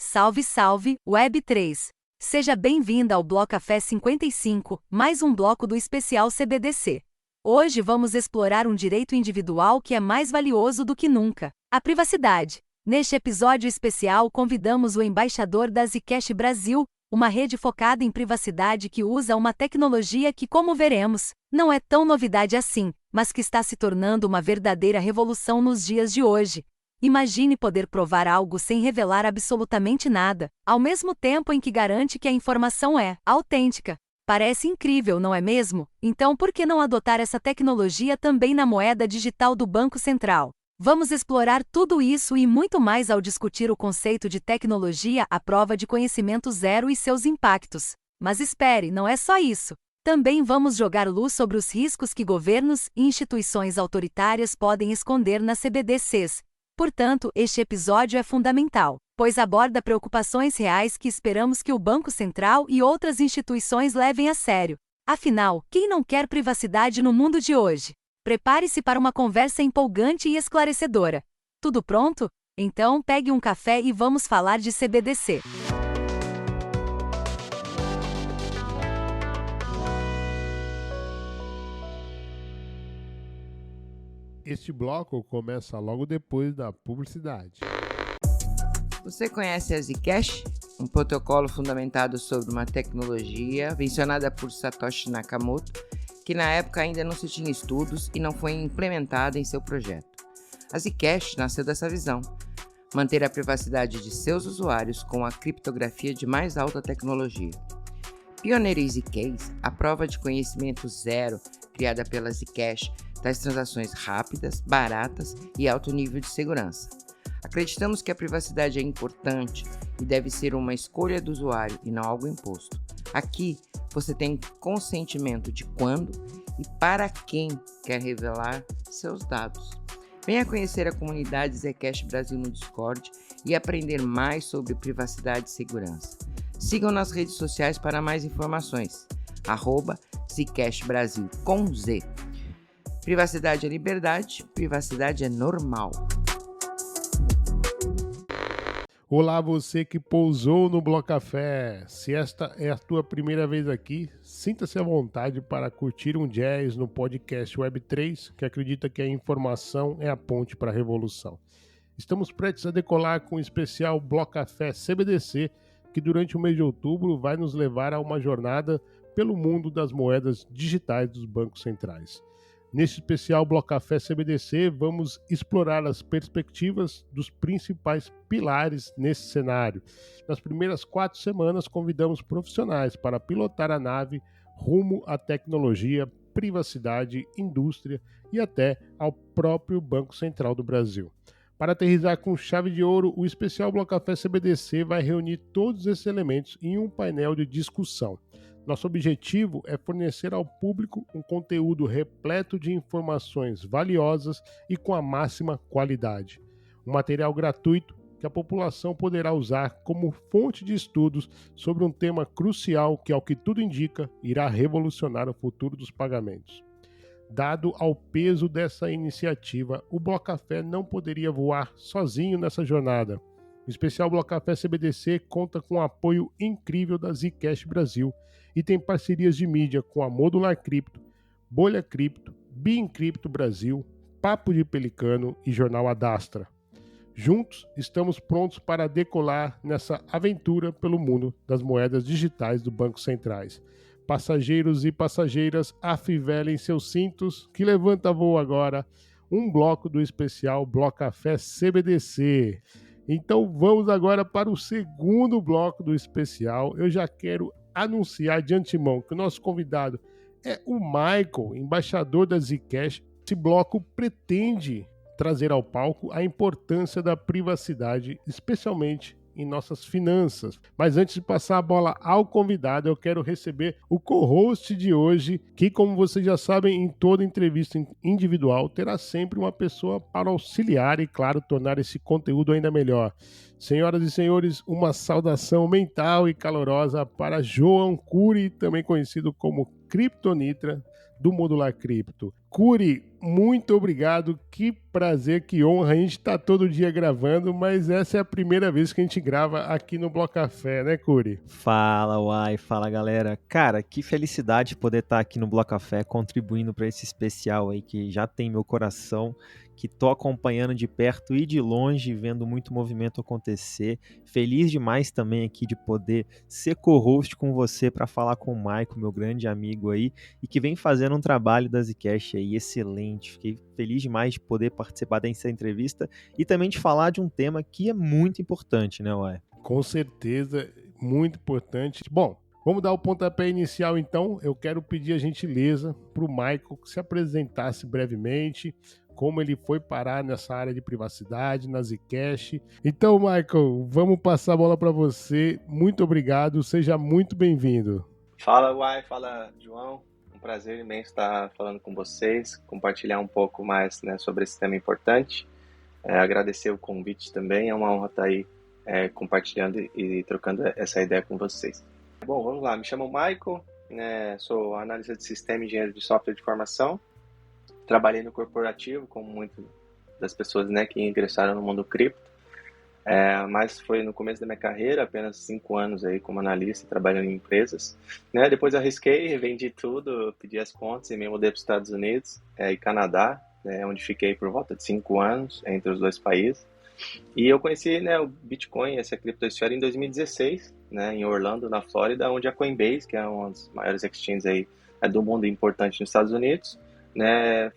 Salve, salve, Web3! Seja bem-vinda ao Bloco Café 55, mais um bloco do especial CBDC. Hoje vamos explorar um direito individual que é mais valioso do que nunca: a privacidade. Neste episódio especial, convidamos o embaixador da Zcash Brasil, uma rede focada em privacidade que usa uma tecnologia que, como veremos, não é tão novidade assim, mas que está se tornando uma verdadeira revolução nos dias de hoje. Imagine poder provar algo sem revelar absolutamente nada, ao mesmo tempo em que garante que a informação é autêntica. Parece incrível, não é mesmo? Então, por que não adotar essa tecnologia também na moeda digital do Banco Central? Vamos explorar tudo isso e muito mais ao discutir o conceito de tecnologia à prova de conhecimento zero e seus impactos. Mas espere, não é só isso. Também vamos jogar luz sobre os riscos que governos e instituições autoritárias podem esconder nas CBDCs. Portanto, este episódio é fundamental, pois aborda preocupações reais que esperamos que o Banco Central e outras instituições levem a sério. Afinal, quem não quer privacidade no mundo de hoje? Prepare-se para uma conversa empolgante e esclarecedora. Tudo pronto? Então, pegue um café e vamos falar de CBDC. Este bloco começa logo depois da publicidade. Você conhece a Zcash? Um protocolo fundamentado sobre uma tecnologia mencionada por Satoshi Nakamoto, que na época ainda não se tinha estudos e não foi implementada em seu projeto. A Zcash nasceu dessa visão: manter a privacidade de seus usuários com a criptografia de mais alta tecnologia. Pioneira em Zcase, a prova de conhecimento zero criada pela Zcash, das transações rápidas, baratas e alto nível de segurança. Acreditamos que a privacidade é importante e deve ser uma escolha do usuário e não algo imposto. Aqui, você tem consentimento de quando e para quem quer revelar seus dados. Venha conhecer a comunidade Zcash Brasil no Discord e aprender mais sobre privacidade e segurança. Sigam nas redes sociais para mais informações. @Zcash Brasil com Z. Privacidade é liberdade, privacidade é normal. Olá, você que pousou no Bloco Café. Se esta é a tua primeira vez aqui, sinta-se à vontade para curtir um jazz no podcast Web3, que acredita que a informação é a ponte para a revolução. Estamos prestes a decolar com o especial Bloco Café CBDC, que durante o mês de outubro vai nos levar a uma jornada pelo mundo das moedas digitais dos bancos centrais. Neste especial Bloco Café CBDC, vamos explorar as perspectivas dos principais pilares nesse cenário. Nas primeiras 4 semanas, convidamos profissionais para pilotar a nave rumo à tecnologia, privacidade, indústria e até ao próprio Banco Central do Brasil. Para aterrissar com chave de ouro, o especial Bloco Café CBDC vai reunir todos esses elementos em um painel de discussão. Nosso objetivo é fornecer ao público um conteúdo repleto de informações valiosas e com a máxima qualidade. Um material gratuito que a população poderá usar como fonte de estudos sobre um tema crucial que, ao que tudo indica, irá revolucionar o futuro dos pagamentos. Dado ao peso dessa iniciativa, o Bloco Café não poderia voar sozinho nessa jornada. O especial Bloco Café CBDC conta com o apoio incrível da Zcash Brasil e tem parcerias de mídia com a Modular Cripto, Bolha Cripto, Biencripto Brasil, Papo de Pelicano e Jornal Adastra. Juntos, estamos prontos para decolar nessa aventura pelo mundo das moedas digitais do Banco Centrais. Passageiros e passageiras, afivelem seus cintos, que levanta voo agora, um bloco do especial Bloco Café CBDC. Então vamos agora para o segundo bloco do especial. Eu já quero anunciar de antemão que o nosso convidado é o Michael, embaixador da Zcash. Esse bloco pretende trazer ao palco a importância da privacidade, especialmente em nossas finanças. Mas antes de passar a bola ao convidado, eu quero receber o co-host de hoje, que, como vocês já sabem, em toda entrevista individual terá sempre uma pessoa para auxiliar e, claro, tornar esse conteúdo ainda melhor. Senhoras e senhores, uma saudação mental e calorosa para João Curi, também conhecido como Kryptonitra, do Modular Cripto. Curi, muito obrigado. Que prazer, que honra. A gente está todo dia gravando, mas essa é a primeira vez que a gente grava aqui no Bloco Café, né, Curi? Fala, Uai, fala galera. Cara, que felicidade poder estar aqui no Bloco Café contribuindo para esse especial aí que já tem meu coração, que tô acompanhando de perto e de longe, vendo muito movimento acontecer. Feliz demais também aqui de poder ser co-host com você para falar com o Maico, meu grande amigo aí, e que vem fazendo um trabalho da Zcash aí excelente. Fiquei feliz demais de poder participar dessa entrevista e também de falar de um tema que é muito importante, né, Uai? Com certeza, muito importante. Bom, vamos dar o pontapé inicial então. Eu quero pedir a gentileza para o Michael que se apresentasse brevemente, como ele foi parar nessa área de privacidade, na Zcash. Então, Michael, vamos passar a bola para você. Muito obrigado, seja muito bem-vindo. Fala, Uai, fala, João. Um prazer imenso estar falando com vocês, compartilhar um pouco mais, né, sobre esse tema importante. Agradecer o convite também, é uma honra estar aí compartilhando e trocando essa ideia com vocês. Bom, vamos lá, me chamo Michael, né, sou analista de sistema e engenheiro de software de formação. Trabalhei no corporativo, como muitas das pessoas, né, que ingressaram no mundo cripto, mas foi no começo da minha carreira, apenas 5 anos aí como analista, trabalhando em empresas. Né, depois arrisquei, vendi tudo, pedi as contas e me mudei para os Estados Unidos e Canadá, né, onde fiquei por volta de 5 anos entre os dois países. E eu conheci, né, o Bitcoin, essa criptosfera, em 2016, né, em Orlando, na Flórida, onde a Coinbase, que é uma das maiores exchanges aí, do mundo importante nos Estados Unidos, né,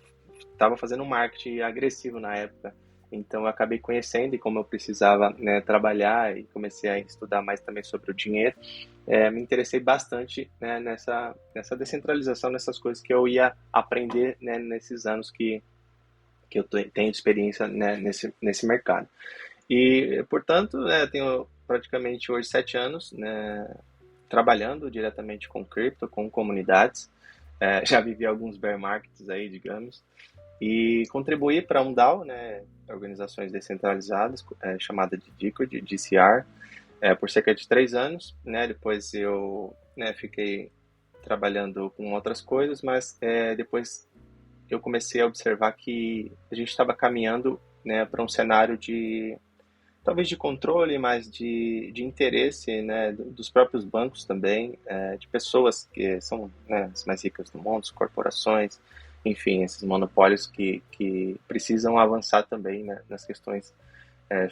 estava fazendo um marketing agressivo na época. Então eu acabei conhecendo e como eu precisava, né, trabalhar e comecei a estudar mais também sobre o dinheiro, me interessei bastante, né, nessa descentralização, nessas coisas que eu ia aprender, né, nesses anos que eu tenho experiência, né, nesse mercado. E, portanto, né, tenho praticamente hoje 7 anos, né, trabalhando diretamente com cripto, com comunidades. Já vivi alguns bear markets aí, digamos, e contribuí para um DAO, né, organizações descentralizadas, chamada de Decred, DCR, por cerca de 3 anos. Né, depois eu, né, fiquei trabalhando com outras coisas, mas depois eu comecei a observar que a gente estava caminhando, né, para um cenário de talvez de controle, mas de interesse, né, dos próprios bancos também, de pessoas que são, né, as mais ricas do mundo, as corporações, enfim, esses monopólios que precisam avançar também, né, nas questões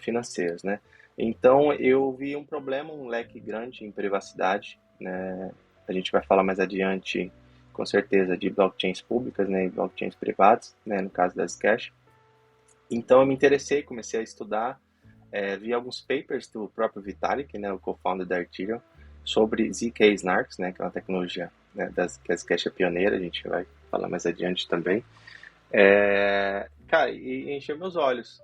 financeiras, né. Então eu vi um problema, um leque grande em privacidade, né. A gente vai falar mais adiante, com certeza, de blockchains públicas, né, e blockchains privadas, né, no caso da Zcash. Então eu me interessei, comecei a estudar, vi alguns papers do próprio Vitalik, né, o co-founder da Ethereum, sobre zk-SNARKs, né, que é uma tecnologia, né, que a Zcash é pioneira, a gente vai falar mais adiante também. Cara, e encheu meus olhos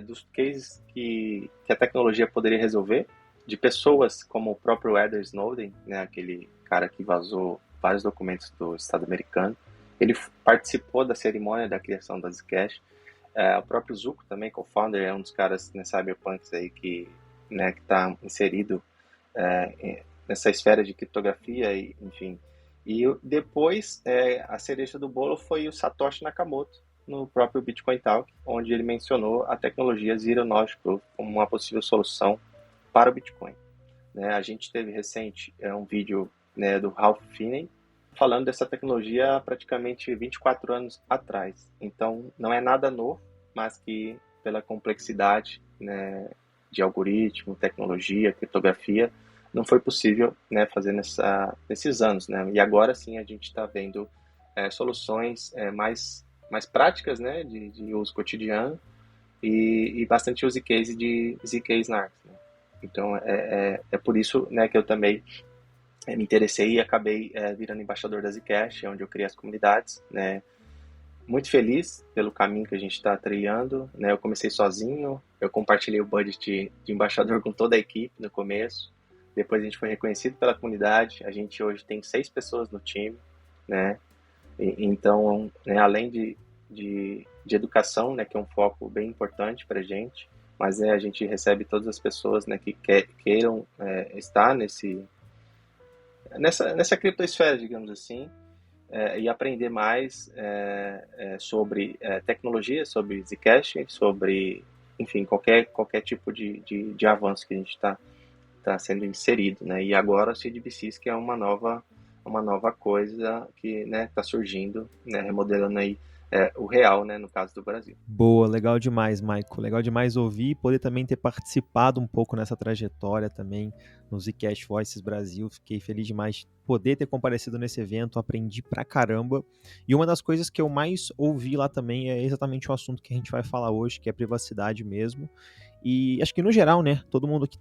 dos cases que a tecnologia poderia resolver, de pessoas como o próprio Edward Snowden, né, aquele cara que vazou vários documentos do Estado americano. Ele participou da cerimônia da criação da Zcash. O próprio Zuko também, co-founder, é um dos caras, né, cyberpunks aí que, né, que está inserido nessa esfera de criptografia, e, enfim. E depois, a cereja do bolo foi o Satoshi Nakamoto, no próprio Bitcoin Talk, onde ele mencionou a tecnologia Zero Knowledge Proof como uma possível solução para o Bitcoin. Né, a gente teve recente um vídeo, né, do Ralph Finney, falando dessa tecnologia há praticamente 24 anos atrás. Então, não é nada novo, mas que pela complexidade, né, de algoritmo, tecnologia, criptografia, não foi possível, né, fazer nesses anos. Né? E agora sim a gente está vendo soluções mais práticas, né, de uso cotidiano e bastante use case de zk-SNARKs. Né? Então, é por isso, né, que eu também me interessei e acabei virando embaixador da Zcash, onde eu criei as comunidades, né? Muito feliz pelo caminho que a gente está trilhando, né? Eu comecei sozinho, eu compartilhei o budget de embaixador com toda a equipe no começo, depois a gente foi reconhecido pela comunidade, a gente hoje tem 6 pessoas no time, né? Então, né, além de educação, né, que é um foco bem importante para a gente, mas a gente recebe todas as pessoas, né, que queiram estar nessa criptosfera, digamos assim, e aprender mais sobre tecnologia, sobre Zcash, sobre, enfim, qualquer tipo de avanço que a gente está sendo inserido, né? E agora o CDBCs, que é uma nova coisa que está surgindo, né, remodelando aí o real, né, no caso do Brasil. Boa, legal demais, Michael. Legal demais ouvir e poder também ter participado um pouco nessa trajetória também no Zcash Voices Brasil. Fiquei feliz demais de poder ter comparecido nesse evento, aprendi pra caramba. E uma das coisas que eu mais ouvi lá também é exatamente o assunto que a gente vai falar hoje, que é privacidade mesmo. E acho que no geral, né, todo mundo que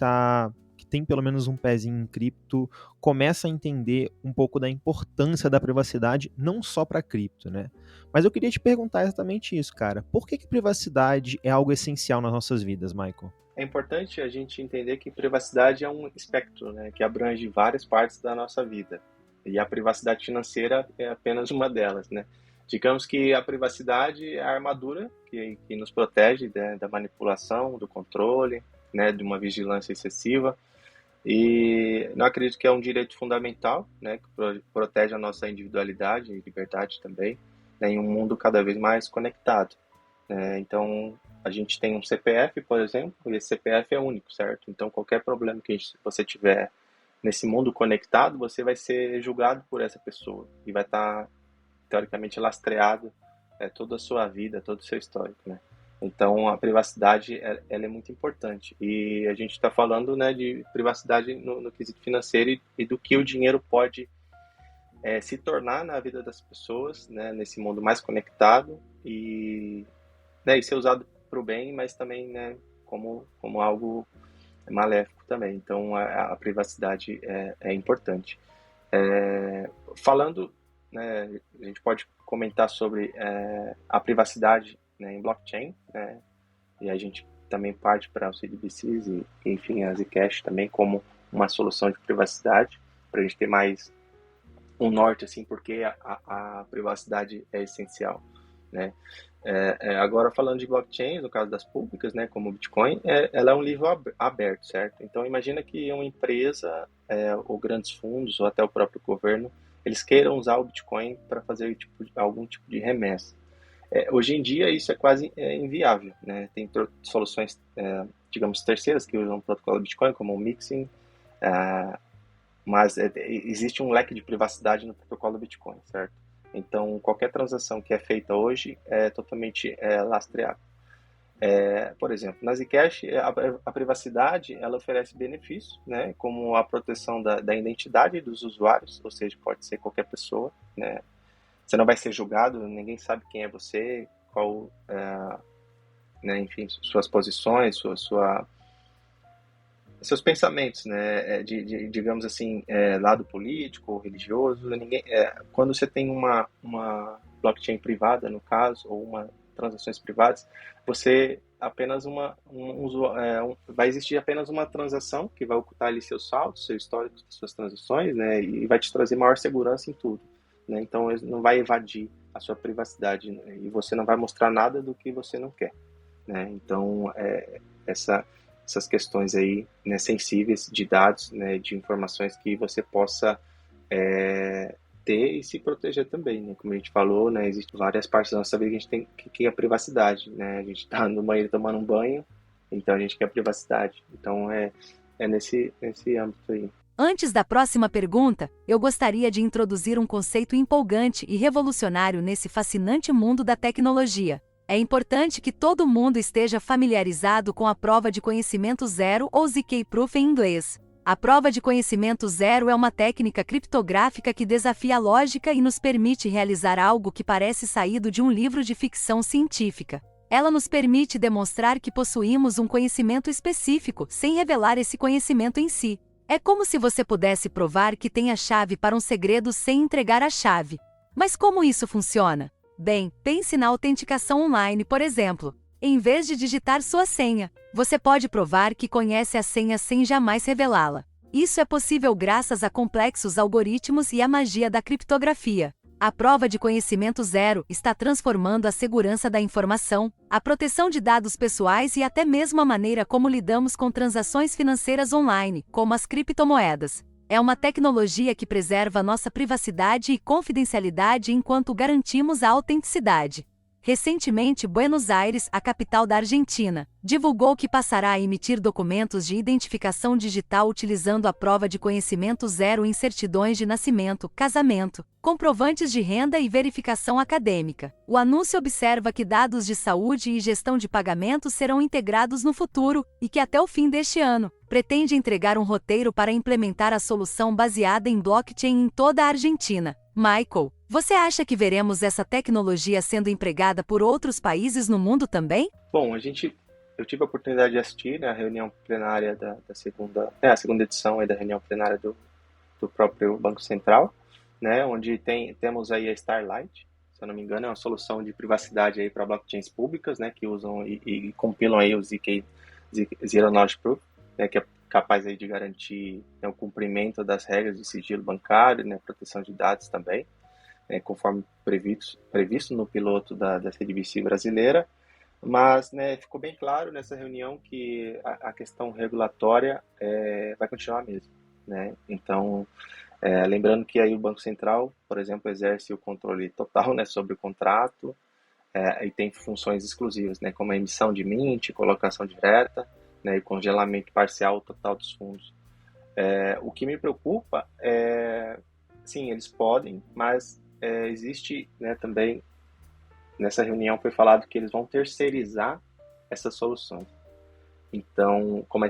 tem pelo menos um pezinho em cripto começa a entender um pouco da importância da privacidade, não só para cripto, né? Mas eu queria te perguntar exatamente isso, cara. Por que privacidade é algo essencial nas nossas vidas, Michael? É importante a gente entender que privacidade é um espectro, né, que abrange várias partes da nossa vida. E a privacidade financeira é apenas uma delas, né? Digamos que a privacidade é a armadura que nos protege da manipulação, do controle, né, de uma vigilância excessiva. E não acredito que é um direito fundamental, né, que protege a nossa individualidade e liberdade também, né, em um mundo cada vez mais conectado. Então, a gente tem um CPF, por exemplo, e esse CPF é único, certo? Então, qualquer problema que você tiver nesse mundo conectado, você vai ser julgado por essa pessoa e vai estar, teoricamente, lastreado toda a sua vida, todo o seu histórico, né? Então, a privacidade ela é muito importante. E a gente está falando, né, de privacidade no quesito financeiro e do que o dinheiro pode se tornar na vida das pessoas, né, nesse mundo mais conectado e ser usado para o bem, mas também, né, como algo maléfico também. Então, a privacidade é importante. Falando, né, a gente pode comentar sobre a privacidade, né, em blockchain, né, e a gente também parte para os CDBCs e, enfim, a Zcash também como uma solução de privacidade, para a gente ter mais um norte, assim, porque a privacidade é essencial, né. Agora, falando de blockchain, no caso das públicas, né, como o Bitcoin, ela é um livro aberto, certo? Então, imagina que uma empresa, ou grandes fundos, ou até o próprio governo, eles queiram usar o Bitcoin para fazer algum tipo de remessa. Hoje em dia, isso é quase inviável, né? Tem soluções, digamos, terceiras que usam o protocolo Bitcoin, como o Mixing, mas existe um leque de privacidade no protocolo Bitcoin, certo? Então, qualquer transação que é feita hoje é totalmente lastreada. Por exemplo, na Zcash, a privacidade ela oferece benefícios, né, como a proteção da identidade dos usuários, ou seja, pode ser qualquer pessoa, né? Você não vai ser julgado, ninguém sabe quem é você, qual, né, enfim, suas posições, seus pensamentos, né, digamos assim, lado político, religioso. Quando você tem uma blockchain privada, no caso, ou transações privadas, você apenas vai existir apenas uma transação que vai ocultar ali seus saldos, seu histórico de suas transações, né, e vai te trazer maior segurança em tudo, né? Então, ele não vai evadir a sua privacidade, né, e você não vai mostrar nada do que você não quer, né? Então, essas questões aí, né, sensíveis de dados, né, de informações que você possa ter e se proteger também, né? Como a gente falou, né, existem várias partes da nossa vida que a gente tem que a privacidade, né? A gente está no banheiro tomando um banho, então a gente quer privacidade. Então é nesse âmbito aí. Antes da próxima pergunta, eu gostaria de introduzir um conceito empolgante e revolucionário nesse fascinante mundo da tecnologia. É importante que todo mundo esteja familiarizado com a prova de conhecimento zero ou ZK Proof em inglês. A prova de conhecimento zero é uma técnica criptográfica que desafia a lógica e nos permite realizar algo que parece saído de um livro de ficção científica. Ela nos permite demonstrar que possuímos um conhecimento específico, sem revelar esse conhecimento em si. É como se você pudesse provar que tem a chave para um segredo sem entregar a chave. Mas como isso funciona? Bem, pense na autenticação online, por exemplo. Em vez de digitar sua senha, você pode provar que conhece a senha sem jamais revelá-la. Isso é possível graças a complexos algoritmos e à magia da criptografia. A prova de conhecimento zero está transformando a segurança da informação, a proteção de dados pessoais e até mesmo a maneira como lidamos com transações financeiras online, como as criptomoedas. É uma tecnologia que preserva nossa privacidade e confidencialidade enquanto garantimos a autenticidade. Recentemente, Buenos Aires, a capital da Argentina, divulgou que passará a emitir documentos de identificação digital utilizando a prova de conhecimento zero em certidões de nascimento, casamento, comprovantes de renda e verificação acadêmica. O anúncio observa que dados de saúde e gestão de pagamentos serão integrados no futuro e que até o fim deste ano, pretende entregar um roteiro para implementar a solução baseada em blockchain em toda a Argentina. Michael, você acha que veremos essa tecnologia sendo empregada por outros países no mundo também? Bom, eu tive a oportunidade de assistir, né, a reunião plenária da a segunda edição aí da reunião plenária do próprio Banco Central, né, onde temos aí a Starlight, se eu não me engano, é uma solução de privacidade aí para blockchains públicas, né, que usam e compilam aí o ZK, Zero Knowledge Proof, né, que é capaz aí de garantir, né, o cumprimento das regras de sigilo bancário, né, proteção de dados também, conforme previsto no piloto da CDBC brasileira, mas, né, ficou bem claro nessa reunião que a questão regulatória vai continuar mesmo, né? Então, lembrando que aí o Banco Central, por exemplo, exerce o controle total, né, sobre o contrato, e tem funções exclusivas, né, como a emissão de mint, colocação direta, né, e congelamento parcial total dos fundos. O que me preocupa sim, eles podem, mas existe, né, também, nessa reunião foi falado que eles vão terceirizar essas soluções. Então, como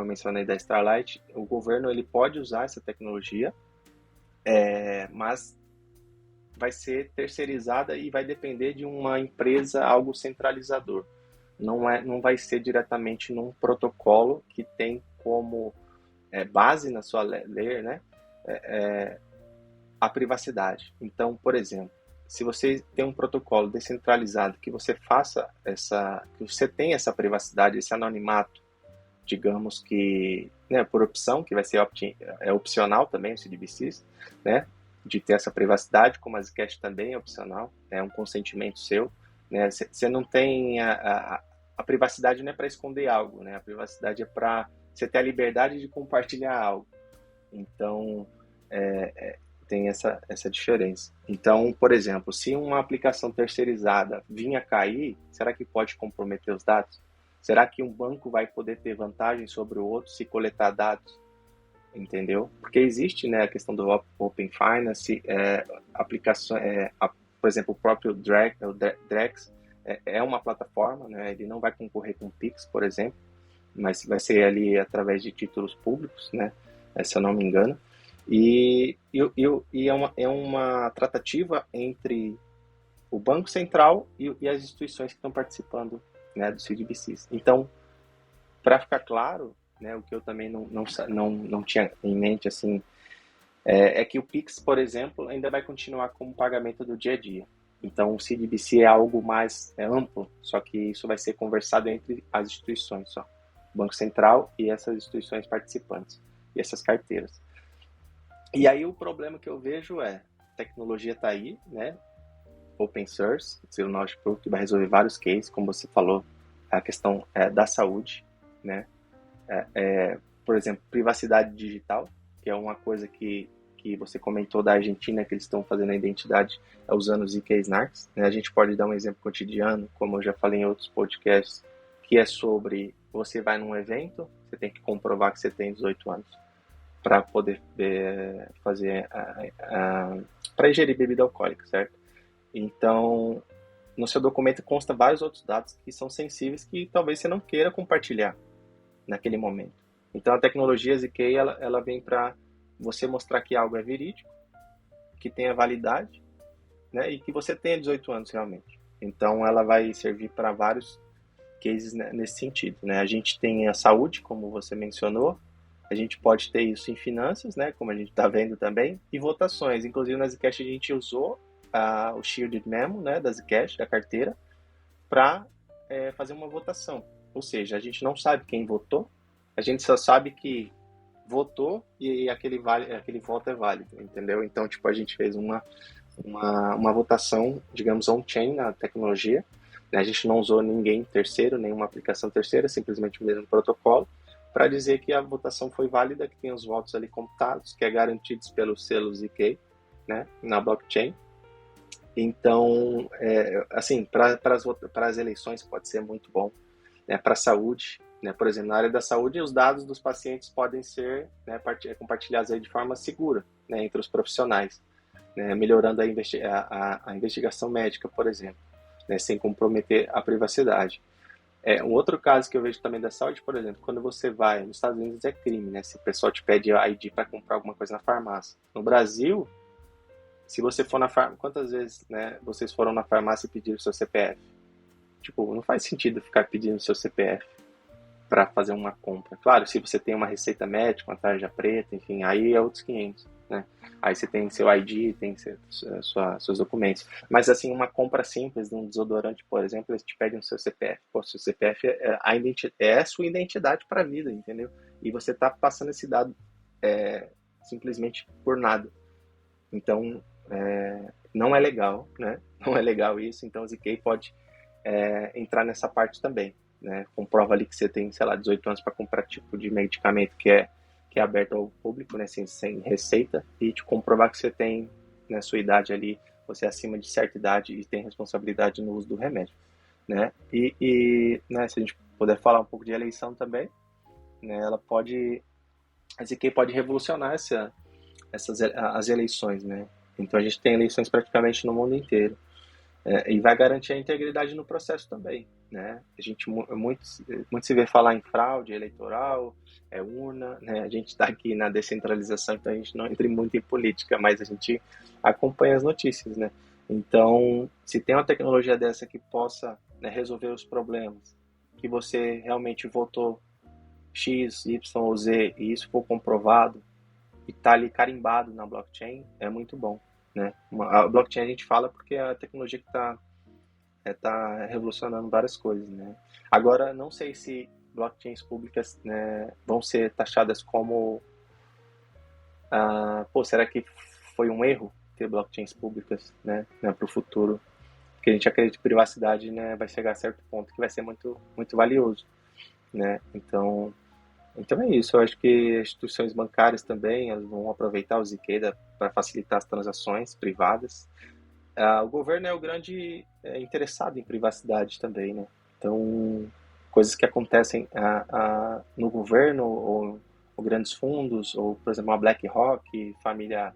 eu mencionei da Starlight, o governo ele pode usar essa tecnologia, mas vai ser terceirizada e vai depender de uma empresa, algo centralizador. Não vai ser diretamente num protocolo que tem como base na sua layer, né, a privacidade. Então, por exemplo, se você tem um protocolo descentralizado que você que você tem essa privacidade, esse anonimato, digamos que, né, por opção, que vai ser opcional também, o CDBCs, né, de ter essa privacidade, como a Zcash também é opcional, é um consentimento seu, né, você não tem a privacidade não é para esconder algo, né, a privacidade é para você ter a liberdade de compartilhar algo. Então, tem essa diferença. Então, por exemplo, se uma aplicação terceirizada vinha a cair, será que pode comprometer os dados? Será que um banco vai poder ter vantagem sobre o outro se coletar dados? Entendeu? Porque existe, né, a questão do Open Finance, por exemplo, o próprio Drex é uma plataforma, né, ele não vai concorrer com o Pix, por exemplo, mas vai ser ali através de títulos públicos, né, se eu não me engano. E é uma tratativa entre o Banco Central e as instituições que estão participando, né, do CDBCs. Então, para ficar claro, né, o que eu também não tinha em mente assim, é que o Pix, por exemplo, ainda vai continuar como pagamento do dia a dia. Então, o CDBC é algo mais amplo, só que isso vai ser conversado entre as instituições só, o Banco Central e essas instituições participantes e essas carteiras. E aí o problema que eu vejo a tecnologia está aí, né? Open source, Zero Knowledge Proof, que vai resolver vários cases, como você falou, a questão da saúde, né? Por exemplo, privacidade digital, que é uma coisa que você comentou da Argentina, que eles estão fazendo a identidade usando os ZK Snarks, né? A gente pode dar um exemplo cotidiano, como eu já falei em outros podcasts, que é sobre você vai num evento, você tem que comprovar que você tem 18 anos para poder fazer para ingerir bebida alcoólica, certo? Então, no seu documento consta vários outros dados que são sensíveis que talvez você não queira compartilhar naquele momento. Então, a tecnologia ZK ela vem para você mostrar que algo é verídico, que tenha validade, né, e que você tenha 18 anos realmente. Então, ela vai servir para vários cases, né, nesse sentido, né? A gente tem a saúde, como você mencionou. A gente pode ter isso em finanças, né, como a gente está vendo também, e votações. Inclusive, na Zcash a gente usou o Shielded Memo, né, da Zcash, da carteira, para fazer uma votação. Ou seja, a gente não sabe quem votou, a gente só sabe que votou e aquele voto é válido, entendeu? Então, tipo, a gente fez uma votação, digamos, on-chain na tecnologia, né? A gente não usou ninguém terceiro, nenhuma aplicação terceira, simplesmente o mesmo protocolo, para dizer que a votação foi válida, que tem os votos ali computados, que é garantidos pelos selos ZK, né, na blockchain. Então, assim, para as eleições pode ser muito bom, né, para a saúde, né, por exemplo, na área da saúde, os dados dos pacientes podem ser, né, compartilhados aí de forma segura, né, entre os profissionais, né, melhorando a investigação médica, por exemplo, né, sem comprometer a privacidade. Um outro caso que eu vejo também da saúde, por exemplo, quando você vai, nos Estados Unidos é crime, né, se o pessoal te pede ID para comprar alguma coisa na farmácia. No Brasil, se você for na farmácia, quantas vezes, né, vocês foram na farmácia e pediram o seu CPF? Tipo, não faz sentido ficar pedindo o seu CPF para fazer uma compra. Claro, se você tem uma receita médica, uma tarja preta, enfim, aí é outros 500, né? Aí você tem seu ID, tem seus documentos. Mas, assim, uma compra simples de um desodorante, por exemplo, eles te pedem o seu CPF. Pô, seu CPF é a sua identidade para a vida, entendeu? E você está passando esse dado simplesmente por nada. Então, não é legal, né? Não é legal isso. Então, o ZK pode entrar nessa parte também, né? Comprova ali que você tem, sei lá, 18 anos para comprar tipo de medicamento que é aberto ao público, né? Sem receita, e te comprovar que você tem, né, sua idade ali, você é acima de certa idade e tem responsabilidade no uso do remédio, né? E né, se a gente puder falar um pouco de eleição também, né? A ZK pode revolucionar as eleições, né? Então a gente tem eleições praticamente no mundo inteiro, e vai garantir a integridade no processo também, né? A gente muito se vê falar em fraude eleitoral, urna, né? A gente está aqui na descentralização, então a gente não entra muito em política, mas a gente acompanha as notícias, né? Então, se tem uma tecnologia dessa que possa, né, resolver os problemas, que você realmente votou X, Y ou Z e isso for comprovado e está ali carimbado na blockchain, é muito bom, né? A blockchain a gente fala porque é a tecnologia que está revolucionando várias coisas, né? Agora, não sei se blockchains públicas, né, vão ser taxadas como será que foi um erro ter blockchains públicas, né, para o futuro? Porque a gente acredita que privacidade, né, vai chegar a certo ponto que vai ser muito, muito valioso, né? Então é isso. Eu acho que as instituições bancárias também elas vão aproveitar o ZK para facilitar as transações privadas. O governo é o grande interessado em privacidade também, né? Então, coisas que acontecem no governo ou grandes fundos, ou, por exemplo, uma BlackRock, família,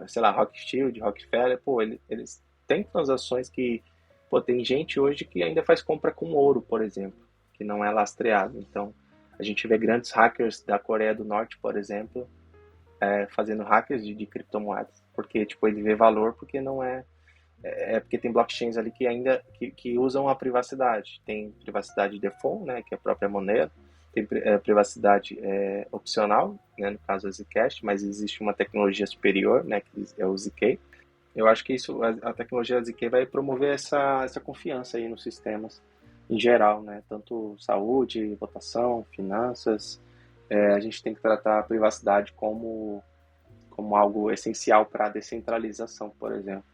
sei lá, Rothschild, Rockefeller, pô, eles têm transações que, pô, tem gente hoje que ainda faz compra com ouro, por exemplo, que não é lastreado. Então, a gente vê grandes hackers da Coreia do Norte, por exemplo, fazendo hackers de criptomoedas, porque, tipo, ele vê valor porque não porque tem blockchains ali que ainda que usam a privacidade. Tem privacidade default, né, que é a própria moneda, tem privacidade opcional, né, no caso a Zcash, mas existe uma tecnologia superior, né, que é o ZK. Eu acho que a tecnologia ZK vai promover essa confiança aí nos sistemas em geral, né, tanto saúde, votação, finanças. A gente tem que tratar a privacidade como algo essencial para a descentralização, por exemplo.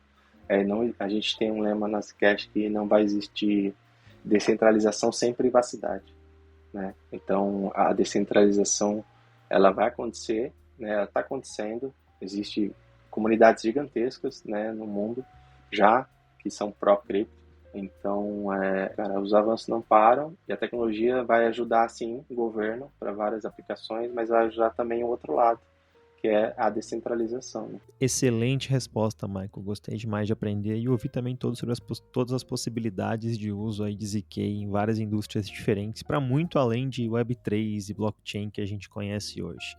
A gente tem um lema na Zcash que não vai existir descentralização sem privacidade, né? Então, a descentralização ela vai acontecer, né? Ela está acontecendo. Existem comunidades gigantescas, né, no mundo já que são pró-cripto. Então, cara, os avanços não param e a tecnologia vai ajudar, sim, o governo para várias aplicações, mas vai ajudar também o outro lado, que é a descentralização, né? Excelente resposta, Michael. Gostei demais de aprender e ouvir também sobre todas as possibilidades de uso aí de ZK em várias indústrias diferentes, para muito além de Web3 e blockchain que a gente conhece hoje.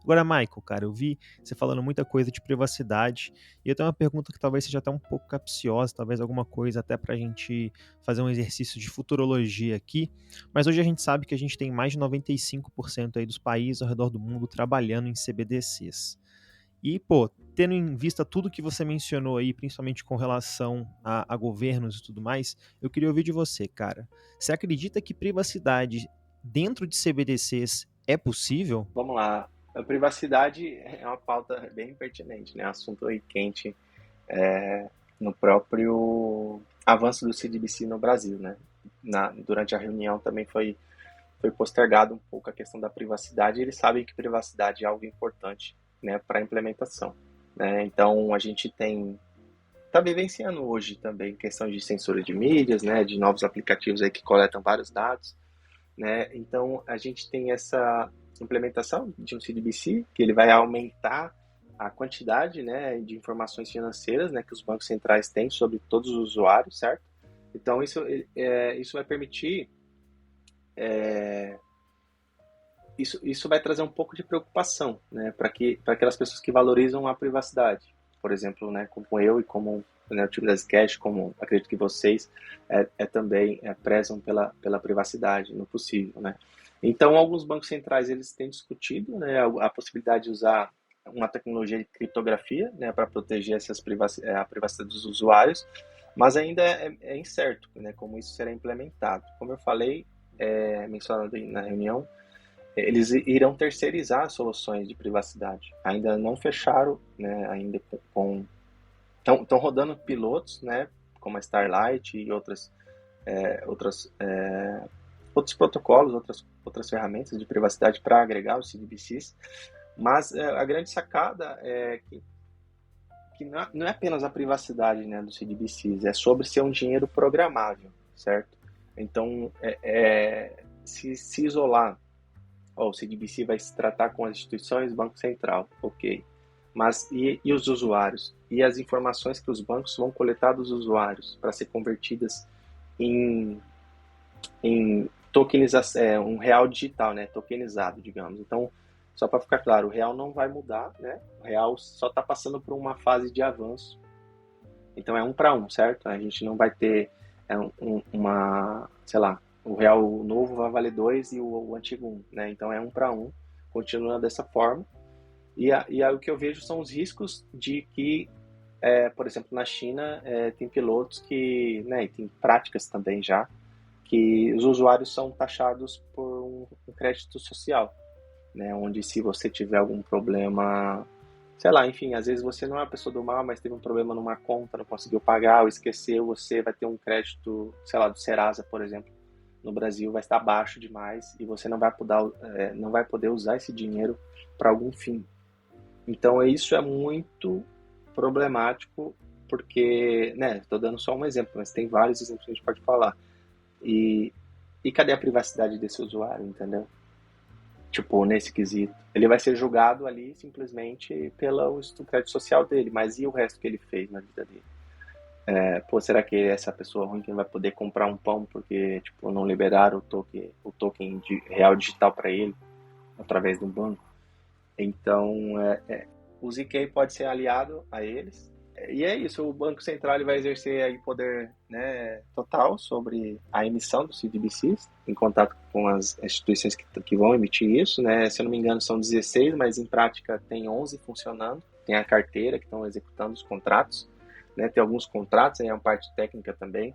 Agora, Michael, cara, eu vi você falando muita coisa de privacidade e eu tenho uma pergunta que talvez seja até um pouco capciosa, talvez alguma coisa até para a gente fazer um exercício de futurologia aqui, mas hoje a gente sabe que a gente tem mais de 95% aí dos países ao redor do mundo trabalhando em CBDCs. E, pô, tendo em vista tudo que você mencionou aí, principalmente com relação a governos e tudo mais, eu queria ouvir de você, cara. Você acredita que privacidade dentro de CBDCs é possível? Vamos lá. A privacidade é uma pauta bem pertinente, né? Assunto aí quente no próprio avanço do CBDC no Brasil, né? Durante a reunião também foi foi postergado um pouco a questão da privacidade, e eles sabem que privacidade é algo importante, né, para a implementação, né? Então a gente está vivenciando hoje também questão de censura de mídias, né, de novos aplicativos aí que coletam vários dados, né? Então a gente tem essa implementação de um CDBC que ele vai aumentar a quantidade, né, de informações financeiras, né, que os bancos centrais têm sobre todos os usuários, certo? Então isso vai permitir isso vai trazer um pouco de preocupação, né, para aquelas pessoas que valorizam a privacidade, por exemplo, né, como eu e como, né, o time da Zcash, como acredito que vocês também prezam pela privacidade no possível, né. Então, alguns bancos centrais eles têm discutido, né, a possibilidade de usar uma tecnologia de criptografia, né, para proteger a privacidade dos usuários, mas ainda é incerto, né, como isso será implementado. Como eu falei, mencionado na reunião, eles irão terceirizar soluções de privacidade. Ainda não fecharam, né, ainda estão rodando pilotos, né, como a Starlight e outros protocolos, outras ferramentas de privacidade para agregar os CDBCs, mas a grande sacada é que não é apenas a privacidade, né, dos CDBCs, é sobre ser um dinheiro programável, certo? Então, se isolar, o CDBC vai se tratar com as instituições, Banco Central, ok. Mas e os usuários? E as informações que os bancos vão coletar dos usuários para ser convertidas em tokenização, um real digital, né, tokenizado, digamos. Então, só para ficar claro, o real não vai mudar, né? O real só está passando por uma fase de avanço. Então é 1 para 1, certo? A gente não vai ter sei lá, o real novo vai valer 2 e o antigo 1, né? Então é 1 para 1, continua dessa forma. E aí o que eu vejo são os riscos de que, por exemplo, na China tem pilotos que, né, e tem práticas também já, que os usuários são taxados por um crédito social, né, onde se você tiver algum problema, sei lá, enfim, às vezes você não é uma pessoa do mal, mas teve um problema numa conta, não conseguiu pagar ou esqueceu, você vai ter um crédito, sei lá, do Serasa, por exemplo, no Brasil vai estar baixo demais e você não vai poder usar esse dinheiro para algum fim. Então isso é muito problemático porque, né, estou dando só um exemplo, mas tem vários exemplos que a gente pode falar. E cadê a privacidade desse usuário, entendeu? Tipo, nesse quesito. Ele vai ser julgado ali simplesmente pelo crédito social dele, mas e o resto que ele fez na vida dele? Será que essa pessoa ruim que não vai poder comprar um pão porque, tipo, não liberaram o token de real digital para ele através do banco? Então, o ZK pode ser aliado a eles. E é isso, o Banco Central ele vai exercer aí poder, né, total sobre a emissão dos CDBCs, em contato com as instituições que vão emitir isso, né? Se eu não me engano são 16, mas em prática tem 11 funcionando, tem a carteira que estão executando os contratos, né? Tem alguns contratos, aí é uma parte técnica também.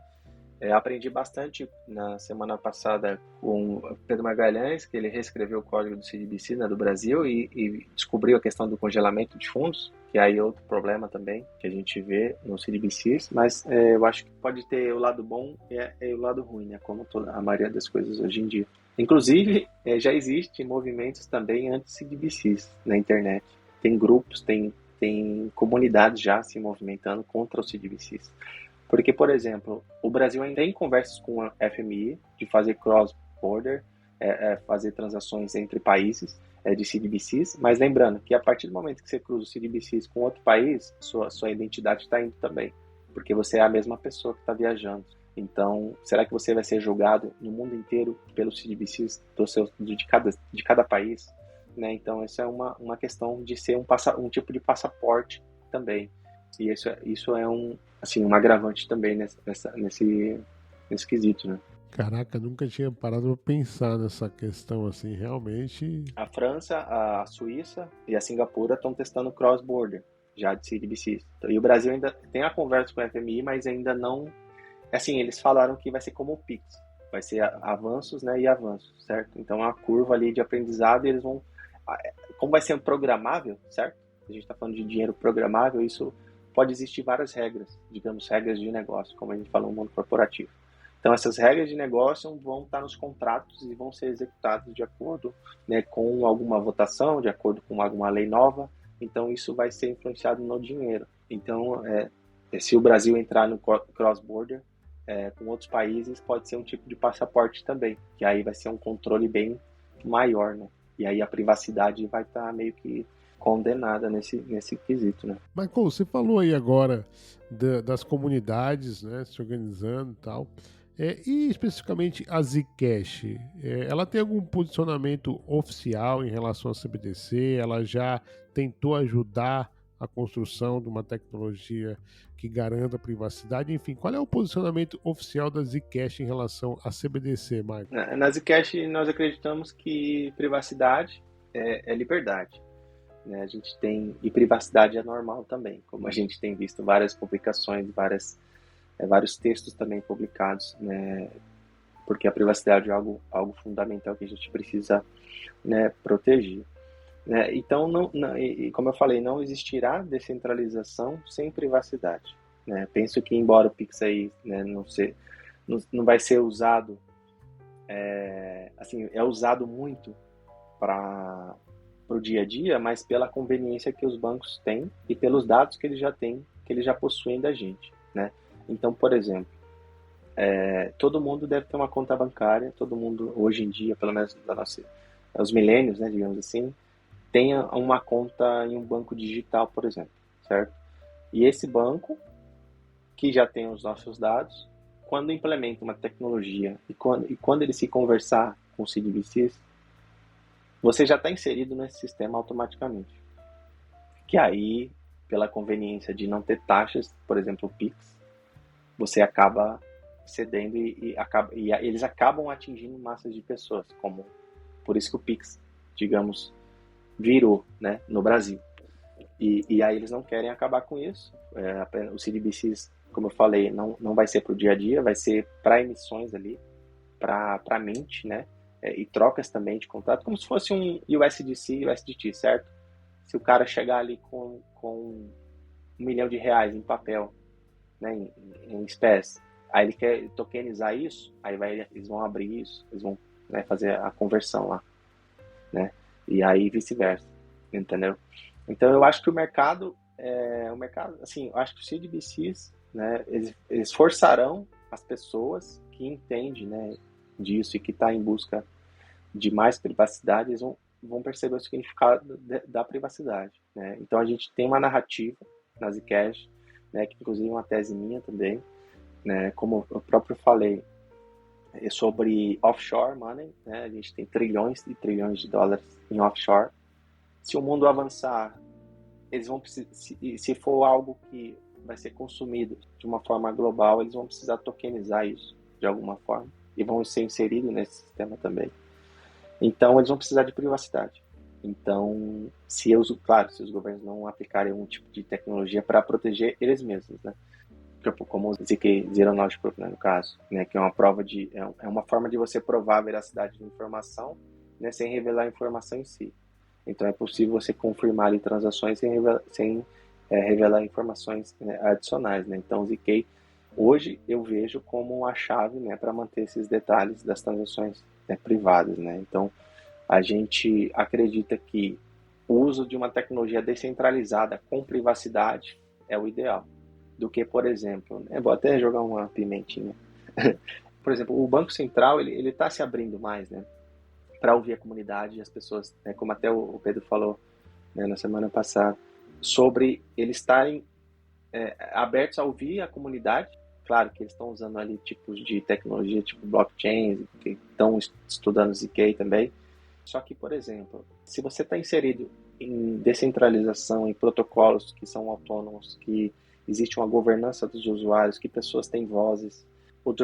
Aprendi bastante na semana passada com o Pedro Magalhães, que ele reescreveu o código do CDBC, né, do Brasil, e descobriu a questão do congelamento de fundos, que aí é outro problema também que a gente vê no CDBCs, mas eu acho que pode ter o lado bom e o lado ruim, né, como a maioria das coisas hoje em dia. Inclusive, já existem movimentos também anti-CDBCs na internet. Tem grupos, tem comunidades já se movimentando contra os CDBCs. Porque, por exemplo, o Brasil ainda tem conversas com a FMI de fazer cross-border, fazer transações entre países de CDBCs, mas lembrando que a partir do momento que você cruza os CDBCs com outro país, sua identidade está indo também, porque você é a mesma pessoa que está viajando. Então, será que você vai ser julgado no mundo inteiro pelos CDBCs de cada país? Né? Então, essa é uma questão de ser um tipo de passaporte também. E isso é um agravante também nesse quesito, né? Caraca, nunca tinha parado pra pensar nessa questão assim, realmente. A França, a Suíça e a Singapura estão testando cross-border já de CDBCs. E o Brasil ainda tem a conversa com a FMI, mas ainda não... Assim, eles falaram que vai ser como o Pix. Vai ser avanços, né, e avanços, certo? Então, a curva ali de aprendizado, eles vão... Como vai ser programável, certo? A gente está falando de dinheiro programável, isso... Pode existir várias regras, digamos, regras de negócio, como a gente falou no mundo corporativo. Então, essas regras de negócio vão estar nos contratos e vão ser executadas de acordo, né, com alguma votação, de acordo com alguma lei nova. Então, isso vai ser influenciado no dinheiro. Então, se o Brasil entrar no cross-border com outros países, pode ser um tipo de passaporte também, que aí vai ser um controle bem maior, né? E aí a privacidade vai estar meio que condenada nesse quesito, né? Michael, você falou aí agora das comunidades, né, se organizando e tal. E especificamente a Zcash, ela tem algum posicionamento oficial em relação à CBDC? Ela já tentou ajudar a construção de uma tecnologia que garanta a privacidade? Enfim, qual é o posicionamento oficial da Zcash em relação à CBDC, Michael? Na Zcash, nós acreditamos que privacidade é liberdade, né? A gente tem, e privacidade é normal também, como a gente tem visto várias publicações, vários textos também publicados, né? Porque a privacidade é algo fundamental que a gente precisa, né, proteger. Né? Então, como eu falei, não existirá descentralização sem privacidade. Né? Penso que, embora o Pix aí, né, não vai ser usado, assim, é usado muito para o dia a dia, mas pela conveniência que os bancos têm e pelos dados que eles já têm, que eles já possuem da gente. Né? Então, por exemplo, todo mundo deve ter uma conta bancária, todo mundo, hoje em dia, pelo menos os milênios, né, digamos assim, tenha uma conta em um banco digital, por exemplo, certo? E esse banco, que já tem os nossos dados, quando implementa uma tecnologia e quando ele se conversar com o CBDCs, você já está inserido nesse sistema automaticamente. Que aí, pela conveniência de não ter taxas, por exemplo, o Pix, você acaba cedendo e eles acabam atingindo massas de pessoas, como por isso que o Pix, digamos, virou, né, no Brasil. E aí eles não querem acabar com isso. O CBDCs, como eu falei, não vai ser para o dia a dia, vai ser para emissões ali, para mint, né, e trocas também de contrato, como se fosse um USDC, USDT, certo? Se o cara chegar ali com R$1 milhão em papel, né, em espécie, aí ele quer tokenizar isso, aí eles vão abrir isso, eles vão, né, fazer a conversão lá, né? E aí vice-versa, entendeu? Então eu acho que o mercado, assim, eu acho que os CBDCs, né, eles forçarão as pessoas que entendem, né, disso e que estão em busca de mais privacidade, eles vão perceber o significado da privacidade, né? Então a gente tem uma narrativa na Zcash, né, que inclusive é uma tese minha também, né, como eu próprio falei, sobre offshore money, né? A gente tem trilhões e trilhões de dólares em offshore. Se o mundo avançar, eles vão precisar, se for algo que vai ser consumido de uma forma global, eles vão precisar tokenizar isso de alguma forma e vão ser inseridos nesse sistema também. Então, eles vão precisar de privacidade. Então, se os governos não aplicarem um tipo de tecnologia para proteger eles mesmos, né? Como o ZK Zero Knowledge Proof, né, no caso, né, que é uma prova é uma forma de você provar a veracidade da informação, né, sem revelar a informação em si. Então é possível você confirmar ali transações sem revelar informações, né, adicionais, né? Então o ZK hoje eu vejo como uma chave, né, para manter esses detalhes das transações, né, privadas, né? Então a gente acredita que o uso de uma tecnologia descentralizada com privacidade é o ideal. Do que, por exemplo, vou até jogar uma pimentinha. Por exemplo, o Banco Central ele está se abrindo mais, né, para ouvir a comunidade e as pessoas, né, como até o Pedro falou, né, na semana passada, sobre eles estarem abertos a ouvir a comunidade. Claro que eles estão usando ali tipos de tecnologia, tipo blockchain, que estão estudando ZK também. Só que, por exemplo, se você está inserido em descentralização, em protocolos que são autônomos, que existe uma governança dos usuários, que pessoas têm vozes. O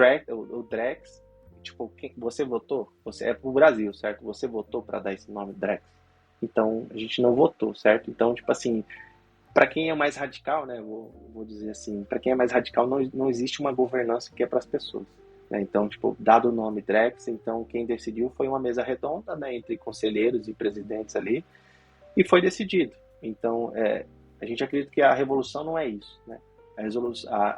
Drex, tipo, você votou? Você é pro Brasil, certo? Você votou para dar esse nome Drex. Então, a gente não votou, certo? Então, tipo assim, para quem é mais radical, né, vou dizer assim, para quem é mais radical, não existe uma governança que é para as pessoas. Né? Então, tipo, dado o nome Drex, então quem decidiu foi uma mesa redonda, né, entre conselheiros e presidentes ali, e foi decidido. Então, a gente acredita que a revolução não é isso, né?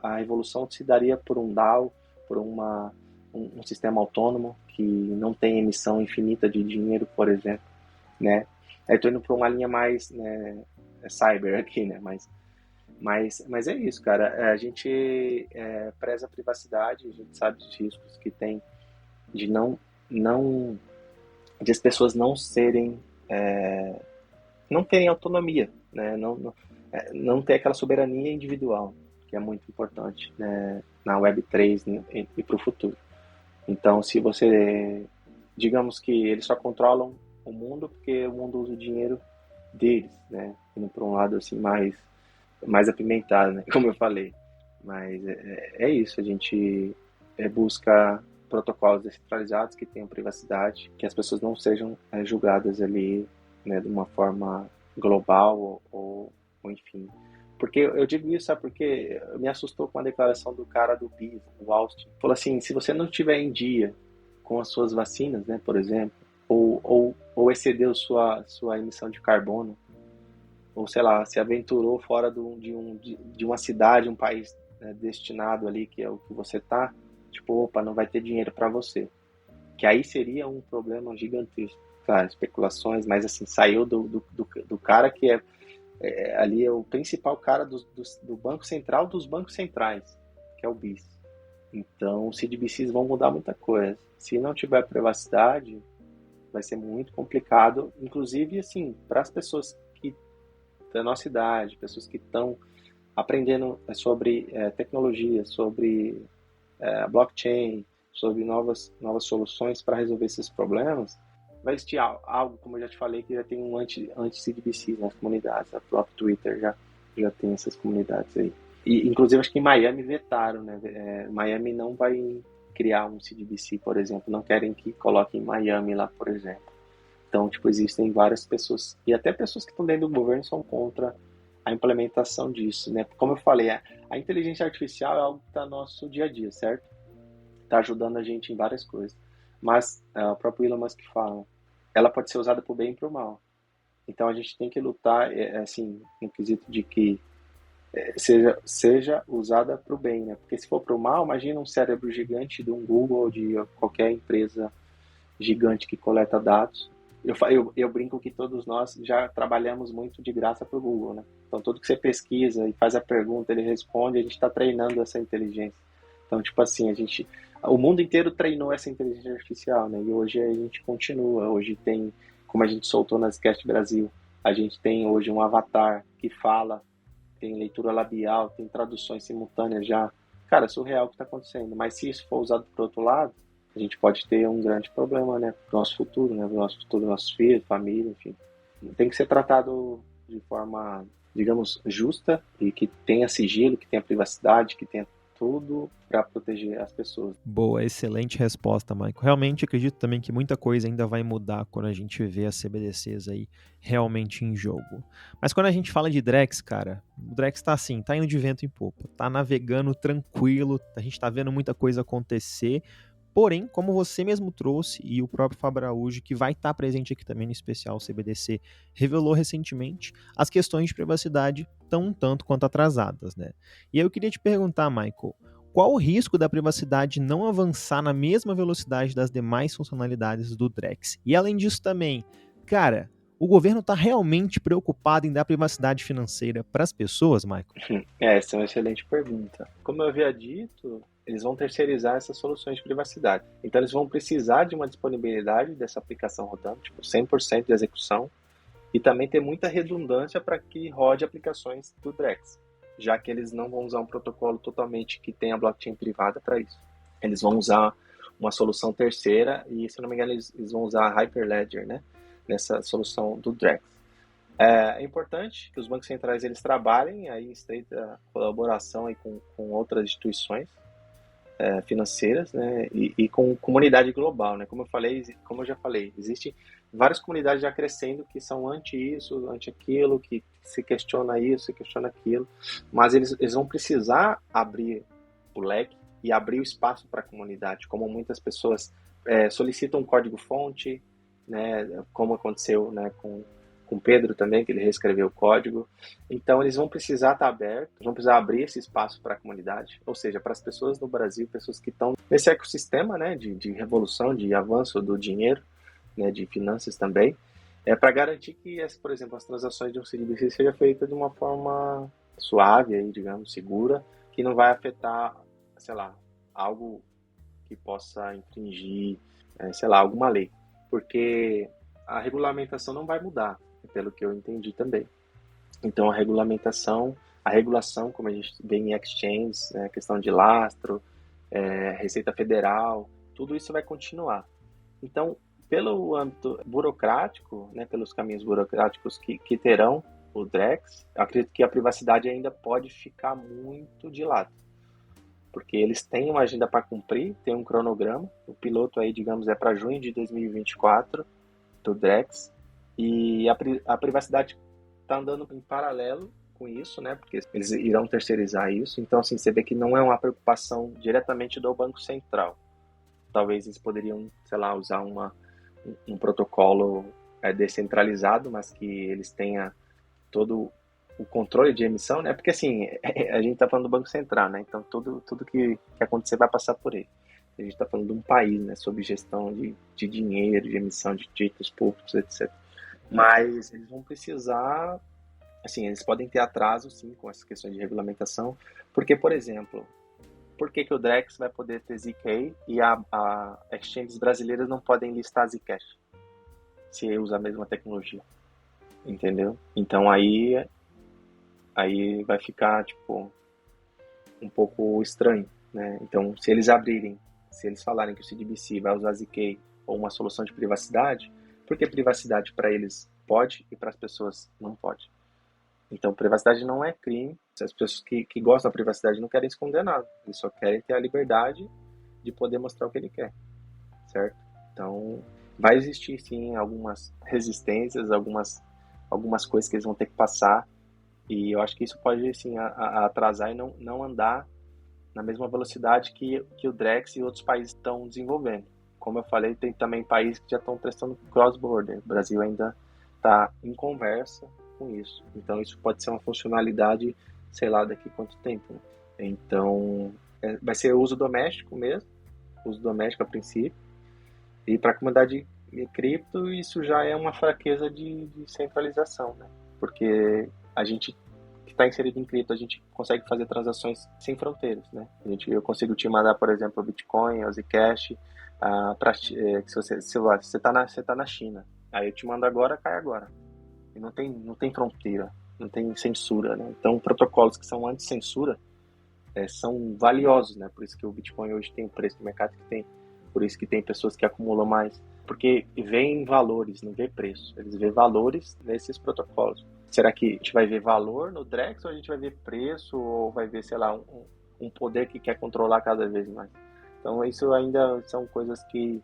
A revolução se daria por um DAO, por uma um sistema autônomo que não tem emissão infinita de dinheiro, por exemplo, né? Eu estou indo para uma linha mais, né, cyber aqui, né? Mas é isso, cara. A gente preza a privacidade, a gente sabe dos riscos que tem de de as pessoas não serem, não terem autonomia, né? Não ter aquela soberania individual, que é muito importante, né, na Web3, né, e para o futuro. Então, se você, digamos que eles só controlam o mundo porque o mundo usa o dinheiro deles, né, indo para um lado assim mais apimentado, né, como eu falei. Mas é isso, a gente busca protocolos descentralizados que tenham privacidade, que as pessoas não sejam julgadas ali, né, de uma forma global ou enfim. Porque eu digo isso, sabe, porque me assustou com a declaração do cara do BIS, o Austin. Falou assim, se você não estiver em dia com as suas vacinas, né, por exemplo, ou excedeu sua emissão de carbono, ou sei lá, se aventurou fora de uma cidade, um país, né, destinado ali, que é o que você tá, tipo, opa, não vai ter dinheiro para você. Que aí seria um problema gigantesco. Claro, especulações, mas assim, saiu do cara que ali é o principal cara do Banco Central dos bancos centrais, que é o BIS. Então, os CBDCs vão mudar muita coisa. Se não tiver privacidade, vai ser muito complicado, inclusive, assim, para as pessoas da nossa idade, pessoas que estão aprendendo sobre tecnologia, sobre blockchain, sobre novas soluções para resolver esses problemas. Vai existir algo, como eu já te falei, que já tem um anti-CBDC nas comunidades. A própria Twitter já tem essas comunidades aí. E, inclusive, acho que em Miami vetaram, né? Miami não vai criar um CBDC, por exemplo. Não querem que coloquem Miami lá, por exemplo. Então, tipo, existem várias pessoas, e até pessoas que estão dentro do governo são contra a implementação disso, né? Como eu falei, a inteligência artificial é algo que está no nosso dia a dia, certo? Está ajudando a gente em várias coisas. Mas o próprio Elon Musk fala, ela pode ser usada para o bem e para o mal. Então a gente tem que lutar, assim, no quesito de que seja usada para o bem, né? Porque se for para o mal, imagina um cérebro gigante de um Google ou de qualquer empresa gigante que coleta dados. Eu brinco que todos nós já trabalhamos muito de graça para o Google, né? Então tudo que você pesquisa e faz a pergunta, ele responde, a gente está treinando essa inteligência. Então, tipo assim, o mundo inteiro treinou essa inteligência artificial, né? E hoje a gente continua. Hoje tem, como a gente soltou na Zcast Brasil, a gente tem hoje um avatar que fala, tem leitura labial, tem traduções simultâneas já. Cara, é surreal o que está acontecendo. Mas se isso for usado por outro lado, a gente pode ter um grande problema, né? Pro nosso futuro, né? Pro nosso futuro, nossos filhos, família, enfim. Tem que ser tratado de forma, digamos, justa e que tenha sigilo, que tenha privacidade, que tenha tudo para proteger as pessoas. Boa, excelente resposta, Michael. Realmente acredito também que muita coisa ainda vai mudar quando a gente vê as CBDCs aí realmente em jogo. Mas quando a gente fala de Drex, cara, o Drex tá assim, tá indo de vento em popa, tá navegando tranquilo, a gente tá vendo muita coisa acontecer. Porém, como você mesmo trouxe, e o próprio Fábio Araújo, que vai estar presente aqui também no especial CBDC, revelou recentemente, as questões de privacidade estão um tanto quanto atrasadas, né? E aí eu queria te perguntar, Michael, qual o risco da privacidade não avançar na mesma velocidade das demais funcionalidades do Drex? E além disso também, cara, o governo está realmente preocupado em dar privacidade financeira para as pessoas, Michael? Essa é uma excelente pergunta. Como eu havia dito, eles vão terceirizar essas soluções de privacidade. Então, eles vão precisar de uma disponibilidade dessa aplicação rodando, tipo 100% de execução, e também ter muita redundância para que rode aplicações do Drex, já que eles não vão usar um protocolo totalmente que tenha blockchain privada para isso. Eles vão usar uma solução terceira e, se não me engano, eles vão usar a Hyperledger, né, nessa solução do Drex. É importante que os bancos centrais eles trabalhem aí em estreita colaboração aí com outras instituições financeiras, né, e com comunidade global, né? Como eu já falei, existem várias comunidades já crescendo que são anti isso, anti aquilo, que se questiona isso, se questiona aquilo, mas eles vão precisar abrir o leque e abrir o espaço para a comunidade, como muitas pessoas solicitam um código-fonte, né, como aconteceu, né, com com o Pedro também, que ele reescreveu o código. Então, eles vão precisar estar abertos, vão precisar abrir esse espaço para a comunidade, ou seja, para as pessoas no Brasil, pessoas que estão nesse ecossistema, né, de revolução, de avanço do dinheiro, né, de finanças também, para garantir que, por exemplo, as transações de um CDBC sejam feitas de uma forma suave, aí, digamos, segura, que não vai afetar, sei lá, algo que possa infringir, sei lá, alguma lei. Porque a regulamentação não vai mudar, pelo que eu entendi também. Então, a regulação, como a gente vê em exchanges, né, questão de lastro, Receita Federal, tudo isso vai continuar. Então, pelo âmbito burocrático, né, pelos caminhos burocráticos que terão o Drex, eu acredito que a privacidade ainda pode ficar muito de lado. Porque eles têm uma agenda para cumprir, tem um cronograma, o piloto aí, digamos, é para junho de 2024, do Drex, e a privacidade está andando em paralelo com isso, né, porque eles irão terceirizar isso, então assim, você vê que não é uma preocupação diretamente do Banco Central. Talvez eles poderiam, sei lá, usar um protocolo descentralizado, mas que eles tenham todo o controle de emissão, né? Porque assim, a gente está falando do Banco Central, né? Então tudo que acontecer vai passar por ele. A gente está falando de um país, né? Sob gestão de dinheiro, de emissão de títulos públicos, etc. Mas eles vão precisar, assim, eles podem ter atraso, sim, com essas questões de regulamentação, porque, por exemplo, por que o Drex vai poder ter ZK e a exchanges brasileiras não podem listar Zcash se usa a mesma tecnologia, entendeu? Então aí vai ficar tipo um pouco estranho, né? Então se eles falarem que o CDBC vai usar ZK ou uma solução de privacidade, porque privacidade para eles pode e para as pessoas não pode. Então, privacidade não é crime. As pessoas que gostam da privacidade não querem esconder nada. Eles só querem ter a liberdade de poder mostrar o que ele quer, certo? Então, vai existir, sim, algumas resistências, algumas coisas que eles vão ter que passar. E eu acho que isso pode, assim, atrasar e não andar na mesma velocidade que o Drex e outros países estão desenvolvendo. Como eu falei, tem também países que já estão testando cross-border. O Brasil ainda está em conversa com isso. Então, isso pode ser uma funcionalidade, sei lá, daqui a quanto tempo. Então, vai ser uso doméstico mesmo, uso doméstico a princípio. E para a comunidade cripto, isso já é uma fraqueza de centralização, né? Porque a gente que está inserido em cripto, a gente consegue fazer transações sem fronteiras, né? Eu consigo te mandar, por exemplo, o Bitcoin, o Zcash, se você está na China, aí eu te mando agora, cai agora. E não tem fronteira, não tem censura, né? Então, protocolos que são anti-censura são valiosos, né? Por isso que o Bitcoin hoje tem o preço do mercado que tem, por isso que tem pessoas que acumulam mais, porque veem valores, não vê preço, eles vê valores nesses protocolos. Será que a gente vai ver valor no Drex ou a gente vai ver preço ou vai ver, sei lá, um poder que quer controlar cada vez mais? Então, isso ainda são coisas que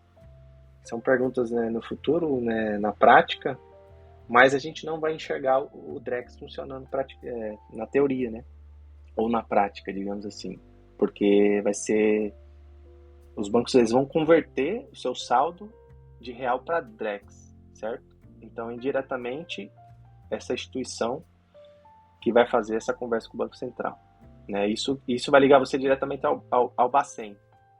são perguntas, né, no futuro, né, na prática, mas a gente não vai enxergar o Drex funcionando na teoria, né? Ou na prática, digamos assim. Porque vai ser... Os bancos eles vão converter o seu saldo de real para Drex, certo? Então, indiretamente, essa instituição que vai fazer essa conversa com o Banco Central, né? Isso vai ligar você diretamente ao Bacen,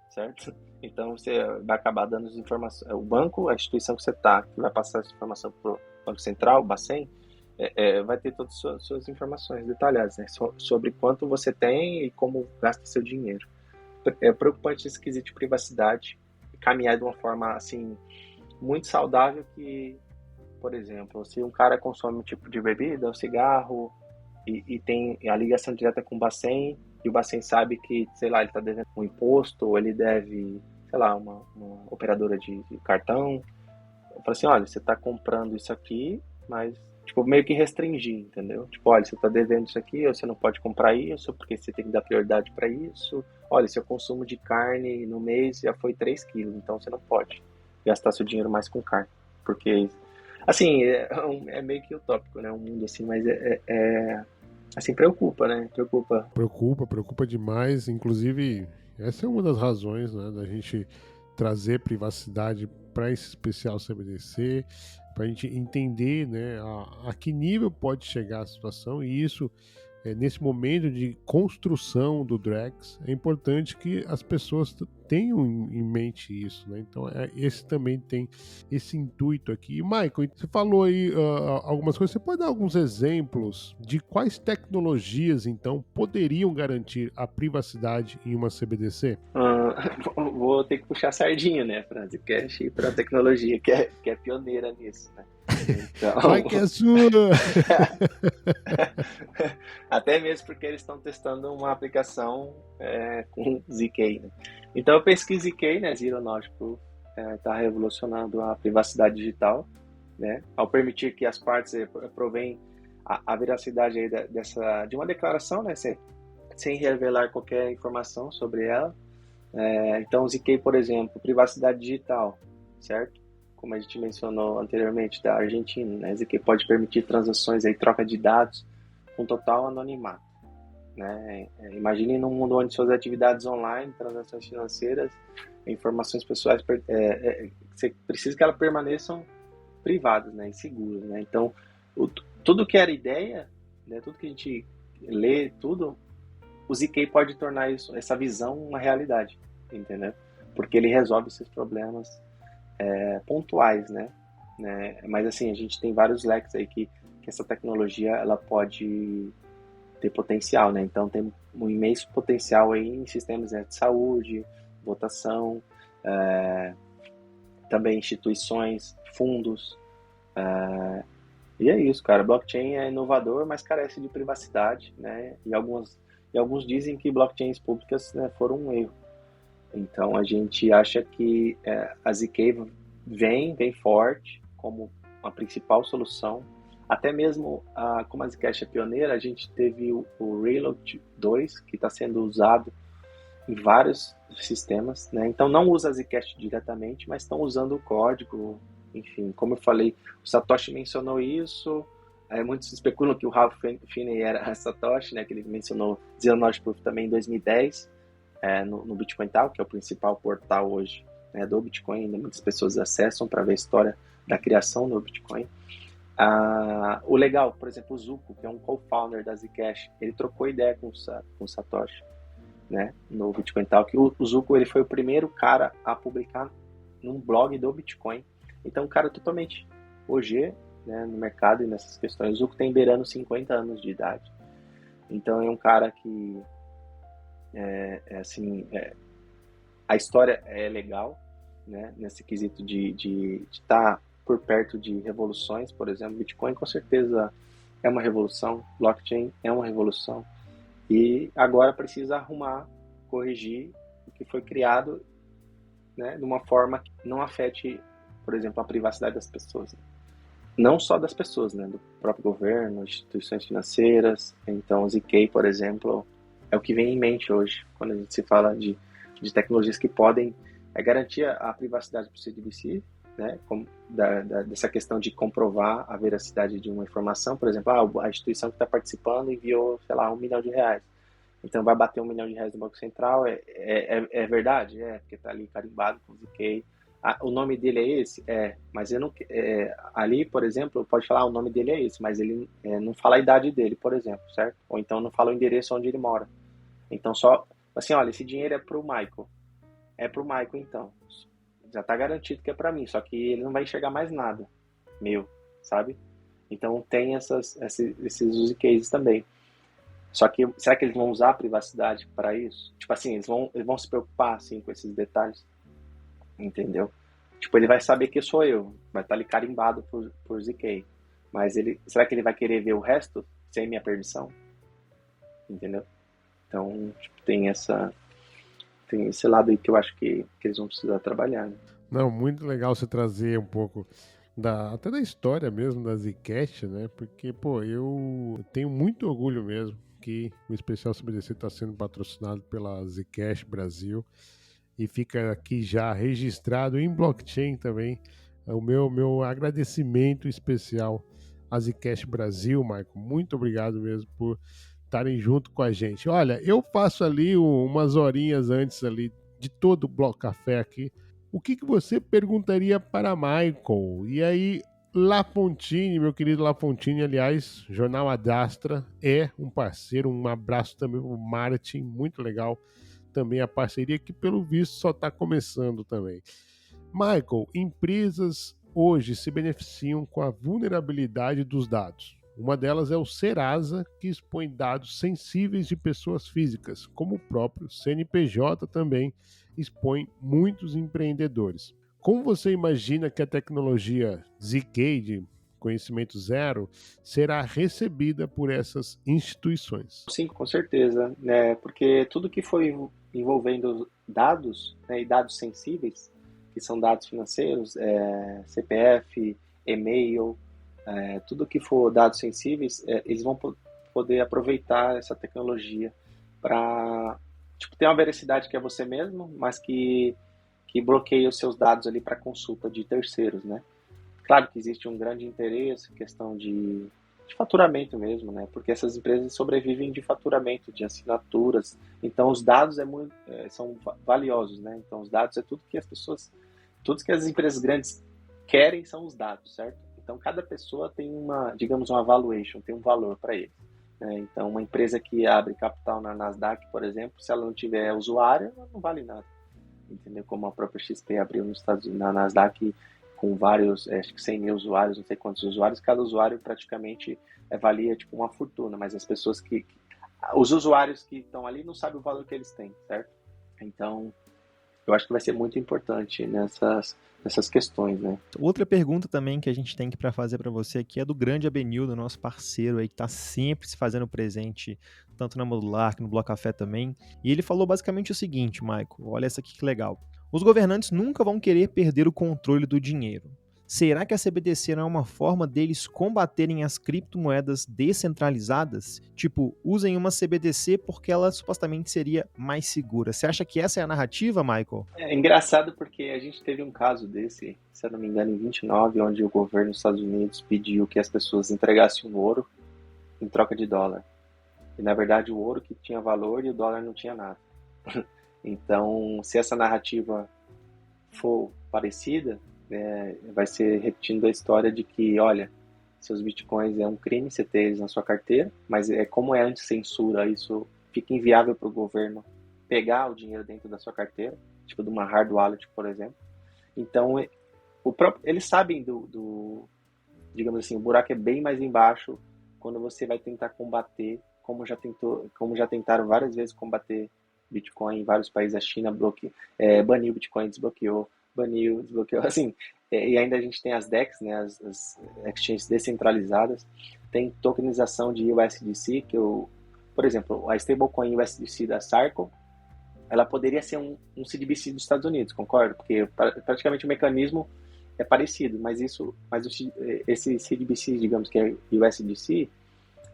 certo? Então, você vai acabar dando as informações... O banco, a instituição que você está, que vai passar essa informação para o Banco Central, o Bacen, vai ter todas as suas informações detalhadas, né? Sobre quanto você tem e como gasta seu dinheiro. É preocupante esse quesito de privacidade caminhar de uma forma assim muito saudável que, por exemplo, se um cara consome um tipo de bebida, um cigarro e tem a ligação direta com o Bacen e o Bacen sabe que, sei lá, ele está devendo um imposto ou ele deve, sei lá, uma operadora de cartão, fala assim, olha, você está comprando isso aqui, mas tipo, meio que restringir, entendeu? Tipo, olha, você está devendo isso aqui, ou você não pode comprar isso, porque você tem que dar prioridade para isso. Olha, seu consumo de carne no mês já foi 3 quilos, então você não pode gastar seu dinheiro mais com carne. Porque, assim, é meio que utópico, né? Um mundo assim, mas assim, preocupa, né? Preocupa demais. Inclusive, essa é uma das razões, né, da gente trazer privacidade para esse especial CBDC, para a gente entender, né, a que nível pode chegar a situação, e isso, nesse momento de construção do Drex, é importante que as pessoas tenham em mente isso, né? Então, esse também tem esse intuito aqui. E, Michael, você falou aí algumas coisas, você pode dar alguns exemplos de quais tecnologias, então, poderiam garantir a privacidade em uma CBDC? Vou ter que puxar a sardinha, né, para a Zcash e para a tecnologia que é pioneira nisso, né? Então, Vai que é sua! até mesmo porque eles estão testando uma aplicação com ZK, né? Então eu penso que ZK, né, Zero Knowledge Proof, está revolucionando a privacidade digital, né, ao permitir que as partes provém a veracidade aí de uma declaração, né, sem revelar qualquer informação sobre ela. Então o ZK, por exemplo, privacidade digital, certo? Como a gente mencionou anteriormente, da Argentina, né? ZK pode permitir transações aí, troca de dados com total anonimato, né? Imagine num mundo onde suas atividades online, transações financeiras, informações pessoais, você precisa que elas permaneçam privadas, né? E seguras, né? Então, tudo que era ideia, né? Tudo que a gente lê, o ZK pode tornar essa visão uma realidade, entendeu? Porque ele resolve esses problemas pontuais, né? Mas assim, a gente tem vários leques aí que essa tecnologia ela pode ter potencial, né? Então tem um imenso potencial aí em sistemas de saúde, votação, também instituições, fundos, e é isso, cara. Blockchain é inovador, mas carece de privacidade, né? E alguns dizem que blockchains públicas, né, foram um erro. Então a gente acha que a ZK vem forte como a principal solução. Até mesmo como a Zcash é pioneira, a gente teve o Reload 2, que está sendo usado em vários sistemas, né? Então não usa a Zcash diretamente, mas estão usando o código. Enfim, como eu falei, o Satoshi mencionou isso. Muitos especulam que o Ralph Finney era a Satoshi, né? Que ele mencionou Zero Knowledge Proof também em 2010. No Bitcoin Talk, que é o principal portal hoje, né, do Bitcoin. Ainda muitas pessoas acessam para ver a história da criação do Bitcoin. O legal, por exemplo, o Zuko, que é um co-founder da Zcash, ele trocou ideia com o Satoshi, né, no Bitcoin Talk. O Zuko, ele foi o primeiro cara a publicar num blog do Bitcoin. Então, um cara totalmente OG, né, no mercado e nessas questões. O Zuko tem beirando 50 anos de idade. Então, é um cara que a história é legal, né, nesse quesito de estar por perto de revoluções. Por exemplo, Bitcoin com certeza é uma revolução, blockchain é uma revolução, e agora precisa arrumar, corrigir o que foi criado, né, de uma forma que não afete, por exemplo, a privacidade das pessoas, né? Não só das pessoas, né, do próprio governo, instituições financeiras. Então o ZK, por exemplo, é o que vem em mente hoje, quando a gente se fala de tecnologias que podem garantir a privacidade do CDBC, né? Dessa questão de comprovar a veracidade de uma informação. Por exemplo, a instituição que está participando enviou, sei lá, R$1 milhão. Então vai bater R$1 milhão no Banco Central. É verdade? Porque está ali carimbado com o ZK. O nome dele é esse? Mas eu não, ali, por exemplo, pode falar o nome dele é esse, mas ele não fala a idade dele, por exemplo, certo? Ou então não fala o endereço onde ele mora. Então só, assim, olha, esse dinheiro é pro Michael. É pro Michael, então. Já tá garantido que é pra mim, só que ele não vai enxergar mais nada meu, sabe? Então tem esses use cases também. Só que, será que eles vão usar a privacidade para isso? Tipo assim, eles vão se preocupar, assim, com esses detalhes? Entendeu? Tipo, ele vai saber que sou eu, vai estar ali carimbado por ZK, mas será que ele vai querer ver o resto sem minha permissão? Entendeu? Então, tipo, tem esse lado aí que eu acho que eles vão precisar trabalhar, né? Não, muito legal você trazer um pouco até da história mesmo da Zcash, né? Porque, pô, eu tenho muito orgulho mesmo que o Especial CBDC está sendo patrocinado pela Zcash Brasil. E fica aqui já registrado em blockchain também o meu agradecimento especial à Zcash Brasil, Marco. Muito obrigado mesmo por estarem junto com a gente. Olha, eu faço ali umas horinhas antes ali de todo o Bloco Café aqui. O que você perguntaria para Michael? E aí Lafontine, meu querido Lafontine, aliás, Jornal Adastra é um parceiro, um abraço também pro Martin, muito legal também a parceria que pelo visto só está começando também. Michael, empresas hoje se beneficiam com a vulnerabilidade dos dados. Uma delas é o Serasa, que expõe dados sensíveis de pessoas físicas, como o próprio CNPJ também expõe muitos empreendedores. Como você imagina que a tecnologia ZK, de conhecimento zero, será recebida por essas instituições? Sim, com certeza, né? Porque tudo que foi envolvendo dados, né, e dados sensíveis, que são dados financeiros, CPF, e-mail, tudo que for dados sensíveis, eles vão poder aproveitar essa tecnologia para ter uma veracidade que é você mesmo, mas que bloqueia os seus dados ali para consulta de terceiros, né? Claro que existe um grande interesse, questão de faturamento mesmo, né? Porque essas empresas sobrevivem de faturamento, de assinaturas. Então, os dados são valiosos, né? Então, os dados é tudo que tudo que as empresas grandes querem são os dados, certo? Então, cada pessoa tem digamos, uma valuation, tem um valor para ele. Né? Então, uma empresa que abre capital na Nasdaq, por exemplo, se ela não tiver usuário, ela não vale nada. Entendeu? Como a própria XP abriu nos Estados Unidos, na Nasdaq, com vários, acho que 100 mil usuários, não sei quantos usuários, cada usuário praticamente valia uma fortuna, mas as pessoas os usuários que estão ali não sabem o valor que eles têm, certo? Então, eu acho que vai ser muito importante nessas questões, né? Outra pergunta também que a gente tem para fazer para você aqui é do grande Abenildo, nosso parceiro aí, que está sempre se fazendo presente, tanto na Modular que no Bloco Café também. E ele falou basicamente o seguinte, Michael, olha essa aqui que legal. Os governantes nunca vão querer perder o controle do dinheiro. Será que a CBDC não é uma forma deles combaterem as criptomoedas descentralizadas? Tipo, usem uma CBDC porque ela supostamente seria mais segura. Você acha que essa é a narrativa, Michael? É engraçado porque a gente teve um caso desse, se eu não me engano, em 29, onde o governo dos Estados Unidos pediu que as pessoas entregassem o ouro em troca de dólar. E, na verdade, o ouro que tinha valor e o dólar não tinha nada. Então, se essa narrativa for parecida, vai ser repetindo a história de que, olha, seus bitcoins é um crime você ter eles na sua carteira, mas como é anti-censura, isso fica inviável para o governo pegar o dinheiro dentro da sua carteira, tipo de uma hard wallet, por exemplo. Então, eles sabem digamos assim, o buraco é bem mais embaixo quando você vai tentar combater, como já tentaram várias vezes combater Bitcoin em vários países. A China baniu Bitcoin, desbloqueou, assim, e ainda a gente tem as DEX, né, as exchanges descentralizadas, tem tokenização de USDC, por exemplo, a stablecoin USDC da Circle, ela poderia ser um CDBC dos Estados Unidos, concordo? Porque praticamente o mecanismo é parecido, mas esse CDBC, digamos que é USDC,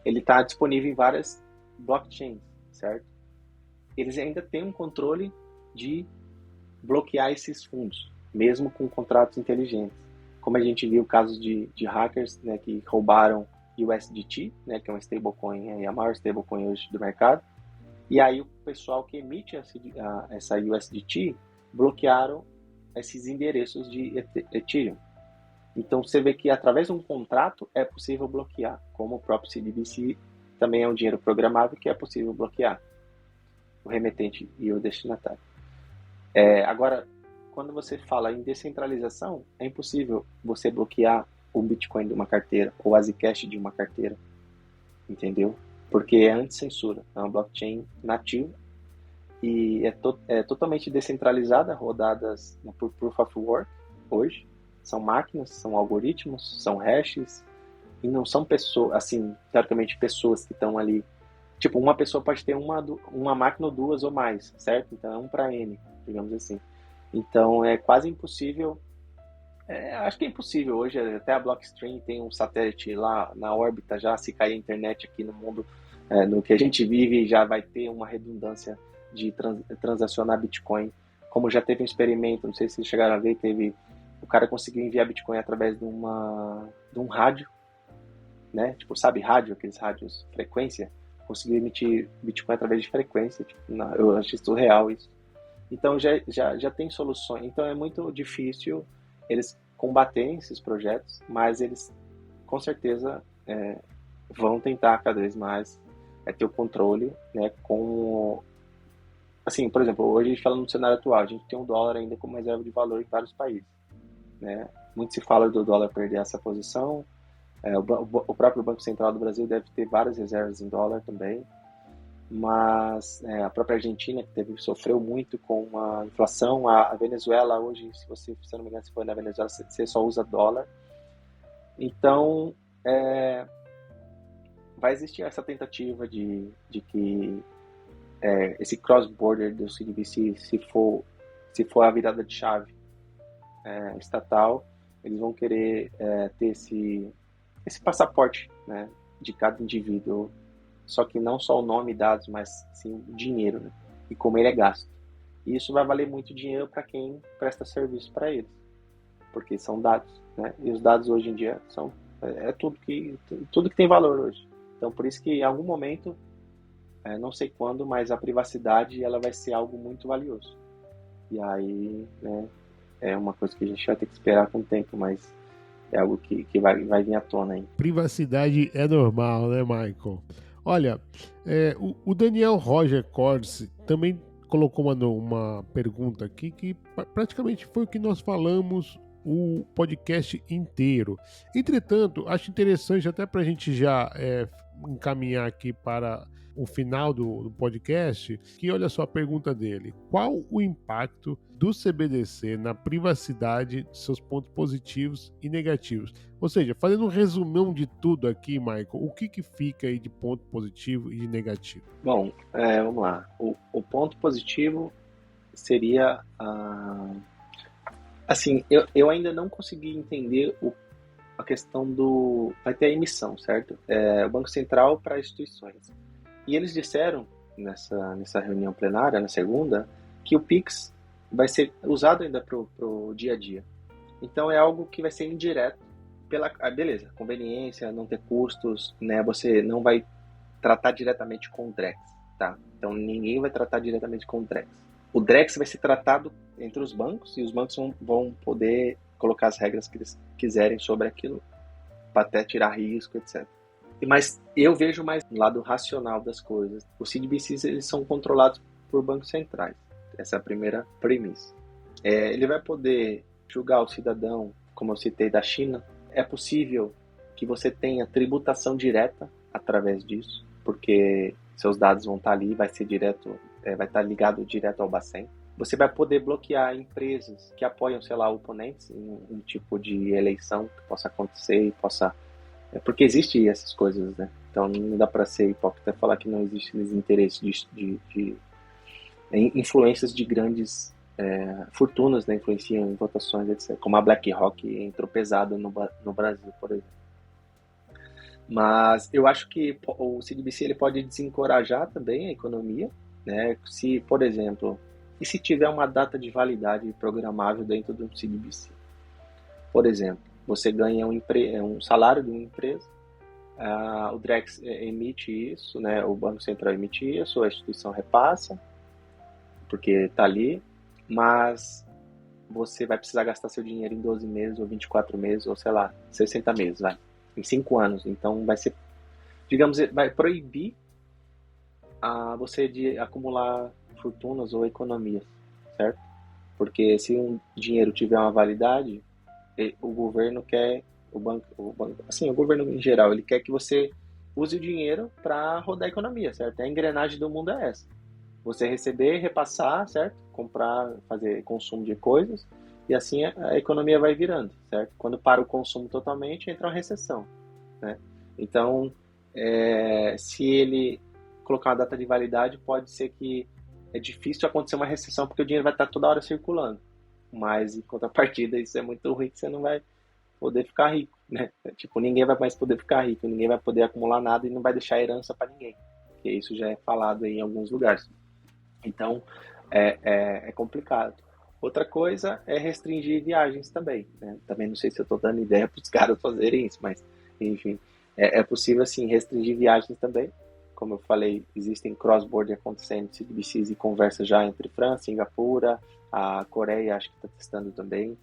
ele está disponível em várias blockchains, certo? Eles ainda têm um controle de bloquear esses fundos, mesmo com contratos inteligentes. Como a gente viu casos de hackers, né, que roubaram USDT, né, que é uma stablecoin, a maior stablecoin hoje do mercado, e aí o pessoal que emite essa USDT bloquearam esses endereços de Ethereum. Então você vê que através de um contrato é possível bloquear, como o próprio CDBC também é um dinheiro programável que é possível bloquear o remetente e o destinatário. Agora, quando você fala em descentralização, é impossível você bloquear o Bitcoin de uma carteira ou a Zcash de uma carteira, entendeu? Porque é anti-censura, é uma blockchain nativa e é totalmente descentralizada, rodadas por Proof of Work hoje. São máquinas, são algoritmos, são hashes, e não são pessoas, assim, teoricamente pessoas que estão ali. Tipo, uma pessoa pode ter uma máquina ou duas ou mais, certo? Então é 1 para N, digamos assim. Então é quase impossível, acho que é impossível hoje, até a Blockstream tem um satélite lá na órbita já, se cair a internet aqui no mundo, no que a gente vive, já vai ter uma redundância de transacionar Bitcoin, como já teve um experimento, não sei se vocês chegaram a ver, o cara conseguiu enviar Bitcoin através de um rádio, né? Tipo, sabe rádio, aqueles rádios, frequência? Conseguiu emitir Bitcoin através de frequência, tipo, eu achei surreal isso. Então já tem soluções, então é muito difícil eles combater esses projetos, mas eles com certeza vão tentar cada vez mais ter o controle, né, com... Assim, por exemplo, hoje a gente fala no cenário atual, a gente tem um dólar ainda como reserva de valor em vários países, né? Muito se fala do dólar perder essa posição, o próprio Banco Central do Brasil deve ter várias reservas em dólar também, mas a própria Argentina, que sofreu muito com a inflação, a Venezuela hoje, se não me engano, se for na Venezuela, você só usa dólar. Então, vai existir essa tentativa de que esse cross-border do CBDC, se for a virada de chave estatal, eles vão querer ter esse passaporte, né, de cada indivíduo, só que não só o nome e dados, mas sim o dinheiro, né, e como ele é gasto. E isso vai valer muito dinheiro para quem presta serviço para eles, porque são dados, né, e os dados hoje em dia são tudo que tem valor hoje. Então, por isso que em algum momento, não sei quando, mas a privacidade ela vai ser algo muito valioso. E aí, né, é uma coisa que a gente vai ter que esperar com o tempo, mas é algo que vai vir à tona aí. Privacidade é normal, né, Michael? Olha, o Daniel Roger Corsi também colocou uma pergunta aqui que praticamente foi o que nós falamos o podcast inteiro. Entretanto, acho interessante até para a gente já encaminhar aqui para o final do podcast, que olha só a pergunta dele. Qual o impacto do CBDC na privacidade, seus pontos positivos e negativos? Ou seja, fazendo um resumão de tudo aqui, Michael, o que fica aí de ponto positivo e de negativo? Bom, vamos lá. O ponto positivo seria... Assim, eu ainda não consegui entender a questão do... Vai ter a emissão, certo? O Banco Central para instituições. E eles disseram, nessa reunião plenária, na segunda, que o Pix vai ser usado ainda para o dia a dia. Então, é algo que vai ser indireto. Beleza, conveniência, não ter custos, né? Você não vai tratar diretamente com o Drex, tá? Então, ninguém vai tratar diretamente com o Drex. O Drex vai ser tratado entre os bancos, e os bancos vão poder colocar as regras que eles quiserem sobre aquilo, para até tirar risco, etc. Mas eu vejo mais do lado racional das coisas. Os CBDCs, eles são controlados por bancos centrais. Essa é a primeira premissa. Ele vai poder julgar o cidadão, como eu citei, da China. É possível que você tenha tributação direta através disso, porque seus dados vão estar ali, vai estar ligado direto ao Bacen. Você vai poder bloquear empresas que apoiam, sei lá, oponentes em um tipo de eleição que possa acontecer e possa... Porque existem essas coisas, né? Então não dá para ser hipócrita falar que não existe interesse de influências de grandes fortunas, né? Influenciam em votações, etc. Como a BlackRock entrou pesada no Brasil, por exemplo. Mas eu acho que o CBDC ele pode desencorajar também a economia, né? Se, por exemplo, e se tiver uma data de validade programável dentro do CBDC? Por exemplo, você ganha um salário de uma empresa, o Drex emite isso, né? O Banco Central emite isso, a instituição repassa, porque está ali, mas você vai precisar gastar seu dinheiro em 12 meses, ou 24 meses, ou sei lá, 60 meses, em 5 anos. Então vai ser, digamos, vai proibir você de acumular fortunas ou economias, certo? Porque se um dinheiro tiver uma validade, o governo quer, o banco, assim, o governo em geral, ele quer que você use o dinheiro para rodar a economia, certo? A engrenagem do mundo é essa. Você receber, repassar, certo? Comprar, fazer consumo de coisas, e assim a economia vai virando, certo? Quando para o consumo totalmente, entra uma recessão, né? Então, se ele colocar uma data de validade, pode ser que é difícil acontecer uma recessão, porque o dinheiro vai estar toda hora circulando. Mas, em contrapartida, isso é muito ruim, que você não vai poder ficar rico, né? Tipo, ninguém vai mais poder ficar rico, ninguém vai poder acumular nada e não vai deixar herança para ninguém. Porque isso já é falado em alguns lugares. Então, é complicado. Outra coisa é restringir viagens também, né? Também não sei se eu estou dando ideia para os caras fazerem isso, mas, enfim, é possível, assim, restringir viagens também. Como eu falei, existem cross-border acontecendo, CBDCs e conversas já entre França, Singapura, a Coreia acho que está testando também.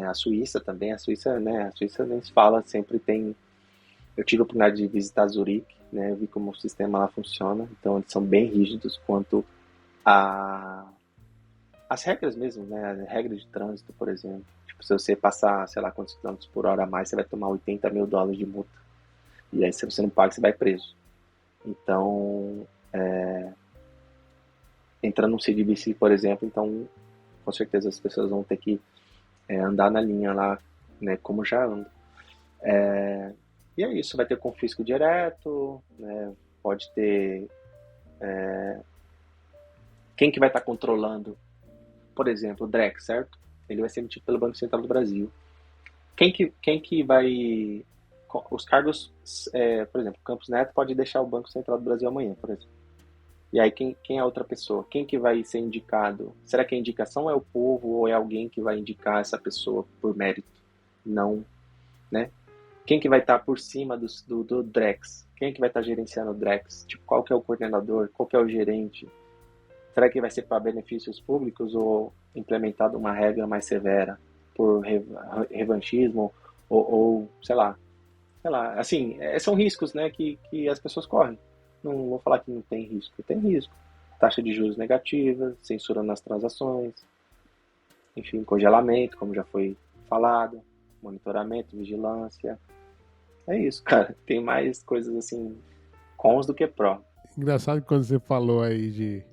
A Suíça também, a Suíça nem se fala, sempre tem. Eu tive a oportunidade de visitar Zurique, né? Eu vi como o sistema lá funciona, então eles são bem rígidos quanto a as regras mesmo, né? As regras de trânsito, por exemplo. Tipo, se você passar, sei lá, quantos quilômetros por hora a mais, você vai tomar $80 mil de multa. E aí, se você não paga, você vai preso. Então, entrando no CDBC, por exemplo, então, com certeza as pessoas vão ter que andar na linha lá, né? Como já andam. E é isso, vai ter confisco direto, né? Pode ter... Quem que vai estar controlando? Por exemplo, o Drex, certo? Ele vai ser emitido pelo Banco Central do Brasil. Quem que vai... Os cargos, por exemplo, o Campos Neto pode deixar o Banco Central do Brasil amanhã, por exemplo. E aí, quem é a outra pessoa? Quem que vai ser indicado? Será que a indicação é o povo ou é alguém que vai indicar essa pessoa por mérito? Não, né? Quem que vai estar por cima do Drex? Quem que vai estar gerenciando o Drex? Tipo, qual que é o coordenador? Qual que é o gerente? Será que vai ser para benefícios públicos ou implementada uma regra mais severa por revanchismo ou sei lá, assim, são riscos, né, que as pessoas correm. Não vou falar que não tem risco, tem risco. Taxa de juros negativa, censura nas transações, enfim, congelamento, como já foi falado, monitoramento, vigilância. É isso, cara. Tem mais coisas assim, cons do que pró. Engraçado que quando você falou aí de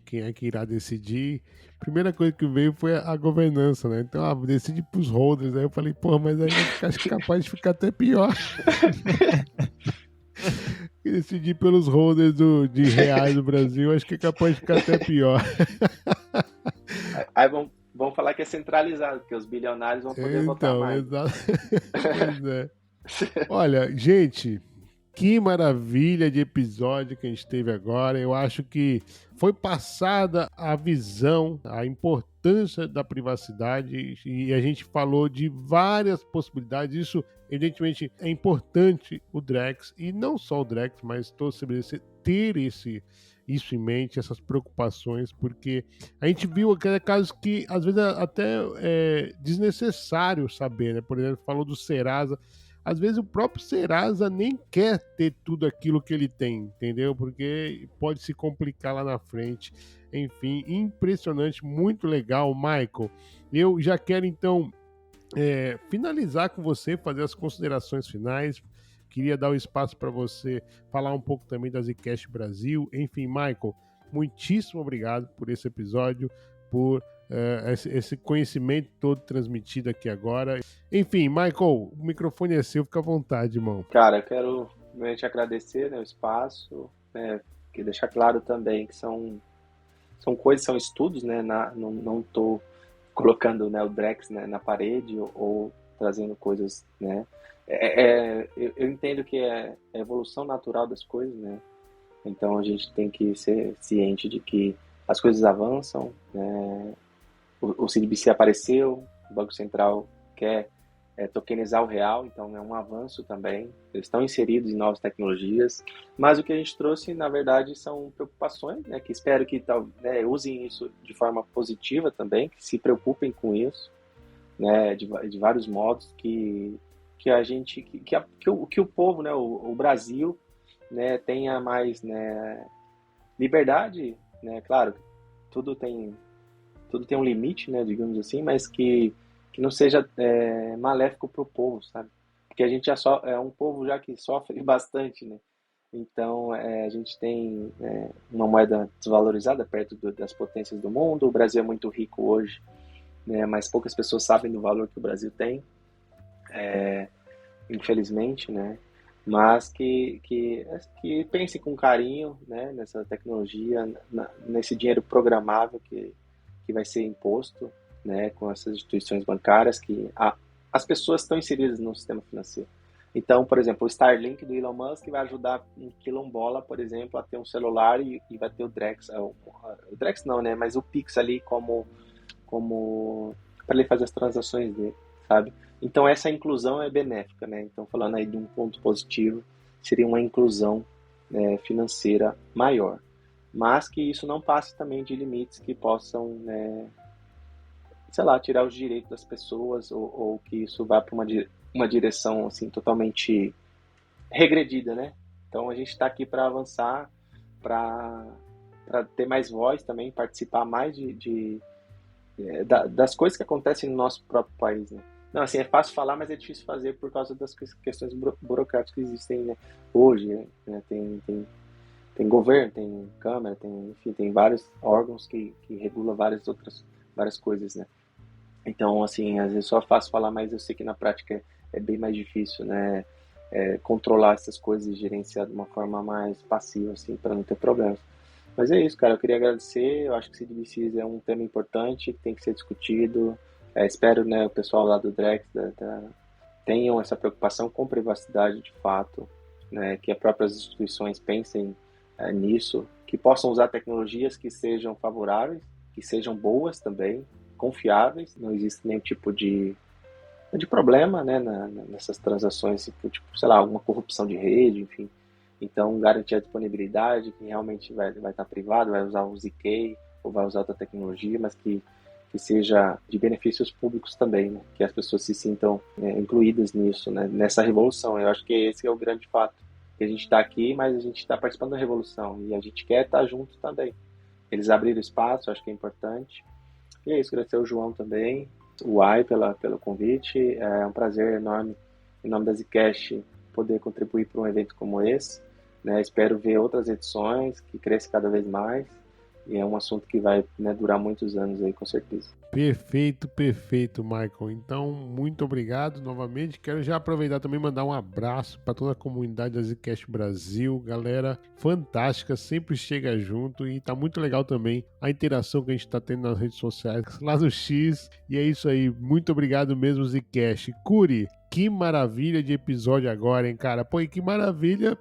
quem é que irá decidir, a primeira coisa que veio foi a governança, né? Então, decide pros holders. Aí eu falei, pô, mas aí acho que capaz de ficar até pior. Decidir pelos holders de reais do Brasil, acho que é capaz de ficar até pior. Aí vão falar que é centralizado, porque os bilionários vão poder votar mais. Exato. Pois é. Olha, gente, que maravilha de episódio que a gente teve agora. Eu acho que foi passada a visão, a importância da privacidade e a gente falou de várias possibilidades. Isso, evidentemente, é importante o Drex, e não só o Drex, mas todo CBDC ter isso em mente, essas preocupações, porque a gente viu aqueles casos que às vezes até é desnecessário saber, né? Por exemplo, falou do Serasa. Às vezes o próprio Serasa nem quer ter tudo aquilo que ele tem, entendeu? Porque pode se complicar lá na frente. Enfim, impressionante, muito legal, Michael. Eu já quero então finalizar com você, fazer as considerações finais. Queria dar o espaço para você falar um pouco também da Zcash Brasil. Enfim, Michael, muitíssimo obrigado por esse episódio, por esse conhecimento todo transmitido aqui agora. Enfim, Michael, o microfone é seu, fica à vontade, irmão. Cara, eu quero realmente agradecer, né, o espaço, né, e deixar claro também que são coisas, são estudos, né, não estou colocando, né, o Drex, né, na parede ou trazendo coisas, né. Eu entendo que é a evolução natural das coisas, né, então a gente tem que ser ciente de que as coisas avançam, né. O CDBC apareceu, o Banco Central quer tokenizar o real, então é um avanço também. Eles estão inseridos em novas tecnologias, mas o que a gente trouxe, na verdade, são preocupações, né, que espero que usem isso de forma positiva também, que se preocupem com isso, né, de vários modos, que o povo, né, o Brasil, né, tenha mais, né, liberdade, né, claro, tudo tem um limite, né, digamos assim, mas que não seja maléfico para o povo, sabe? Porque a gente já é um povo já que sofre bastante, né? Então, a gente tem uma moeda desvalorizada perto das potências do mundo. O Brasil é muito rico hoje, né? Mas poucas pessoas sabem do valor que o Brasil tem, infelizmente, né? Mas que pense com carinho, né, nessa tecnologia, nesse dinheiro programável que vai ser imposto, né, com essas instituições bancárias, que as pessoas estão inseridas no sistema financeiro. Então, por exemplo, o Starlink do Elon Musk vai ajudar um quilombola, por exemplo, a ter um celular e vai ter o Drex. O Drex não, né, mas o Pix ali como para ele fazer as transações dele, sabe? Então, essa inclusão é benéfica, né? Então, falando aí de um ponto positivo, seria uma inclusão financeira maior. Mas que isso não passe também de limites que possam, né, sei lá, tirar os direitos das pessoas ou que isso vá para uma direção assim, totalmente regredida, né? Então a gente está aqui para avançar, para ter mais voz também, participar mais das coisas que acontecem no nosso próprio país, né? Não, assim, é fácil falar, mas é difícil fazer por causa das questões burocráticas que existem, né, hoje, né? Tem governo, tem Câmara, enfim, tem vários órgãos que regulam várias coisas, né? Então, assim, às vezes só fácil falar, mas eu sei que na prática é bem mais difícil, né? Controlar essas coisas e gerenciar de uma forma mais passiva, assim, para não ter problemas. Mas é isso, cara, eu queria agradecer, eu acho que CDBCs é um tema importante, que tem que ser discutido. Espero, né, o pessoal lá do Drex tenham essa preocupação com privacidade de fato, né, que as próprias instituições pensem nisso, que possam usar tecnologias que sejam favoráveis, que sejam boas também, confiáveis, não existe nenhum tipo de problema, né, nessas transações, tipo, sei lá, alguma corrupção de rede, enfim. Então, garantir a disponibilidade, que realmente vai estar privado, vai usar o ZK ou vai usar outra tecnologia, mas que seja de benefícios públicos também, né? Que as pessoas se sintam incluídas nisso, né? Nessa revolução. Eu acho que esse é o grande fato. Que a gente está aqui, mas a gente está participando da revolução e a gente quer estar junto também. Eles abriram espaço, acho que é importante. E é isso, agradecer ao João também, o Uai pelo convite. É um prazer enorme, em nome da Zcash, poder contribuir para um evento como esse, né? Espero ver outras edições, que cresça cada vez mais. E é um assunto que vai, né, durar muitos anos aí, com certeza. Perfeito, Michael. Então, muito obrigado novamente. Quero já aproveitar também e mandar um abraço para toda a comunidade da Zcash Brasil. Galera fantástica, sempre chega junto e tá muito legal também a interação que a gente tá tendo nas redes sociais, lá no X. E é isso aí. Muito obrigado mesmo, Zcash. Curi, que maravilha de episódio agora, hein, cara? Pô, e que maravilha,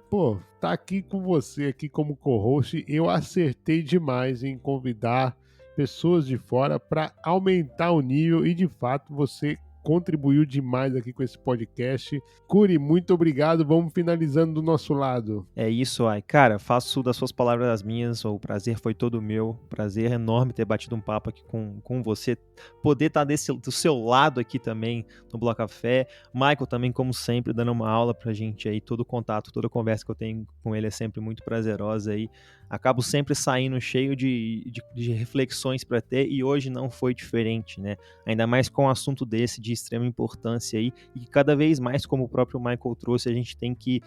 tá aqui com você, aqui como co-host. Eu acertei demais em convidar pessoas de fora para aumentar o nível e, de fato, você contribuiu demais aqui com esse podcast. Curi, muito obrigado. Vamos finalizando do nosso lado. É isso, Ai. Cara, faço das suas palavras as minhas. O prazer foi todo meu. Prazer enorme ter batido um papo aqui com você. Poder estar do seu lado aqui também no Bloco Café. Michael também, como sempre, dando uma aula pra gente aí. Todo contato, toda conversa que eu tenho com ele é sempre muito prazerosa aí. Acabo sempre saindo cheio de reflexões para ter e hoje não foi diferente, né? Ainda mais com um assunto desse de extrema importância aí e que cada vez mais, como o próprio Michael trouxe, a gente tem que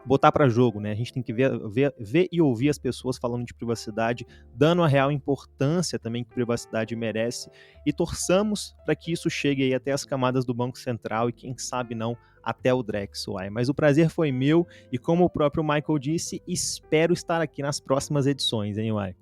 botar para jogo, né? A gente tem que ver e ouvir as pessoas falando de privacidade, dando a real importância também que privacidade merece e torçamos para que isso chegue aí até as camadas do Banco Central e quem sabe não até o Drex, Uai. Mas o prazer foi meu e como o próprio Michael disse, espero estar aqui nas próximas edições, hein, Uai?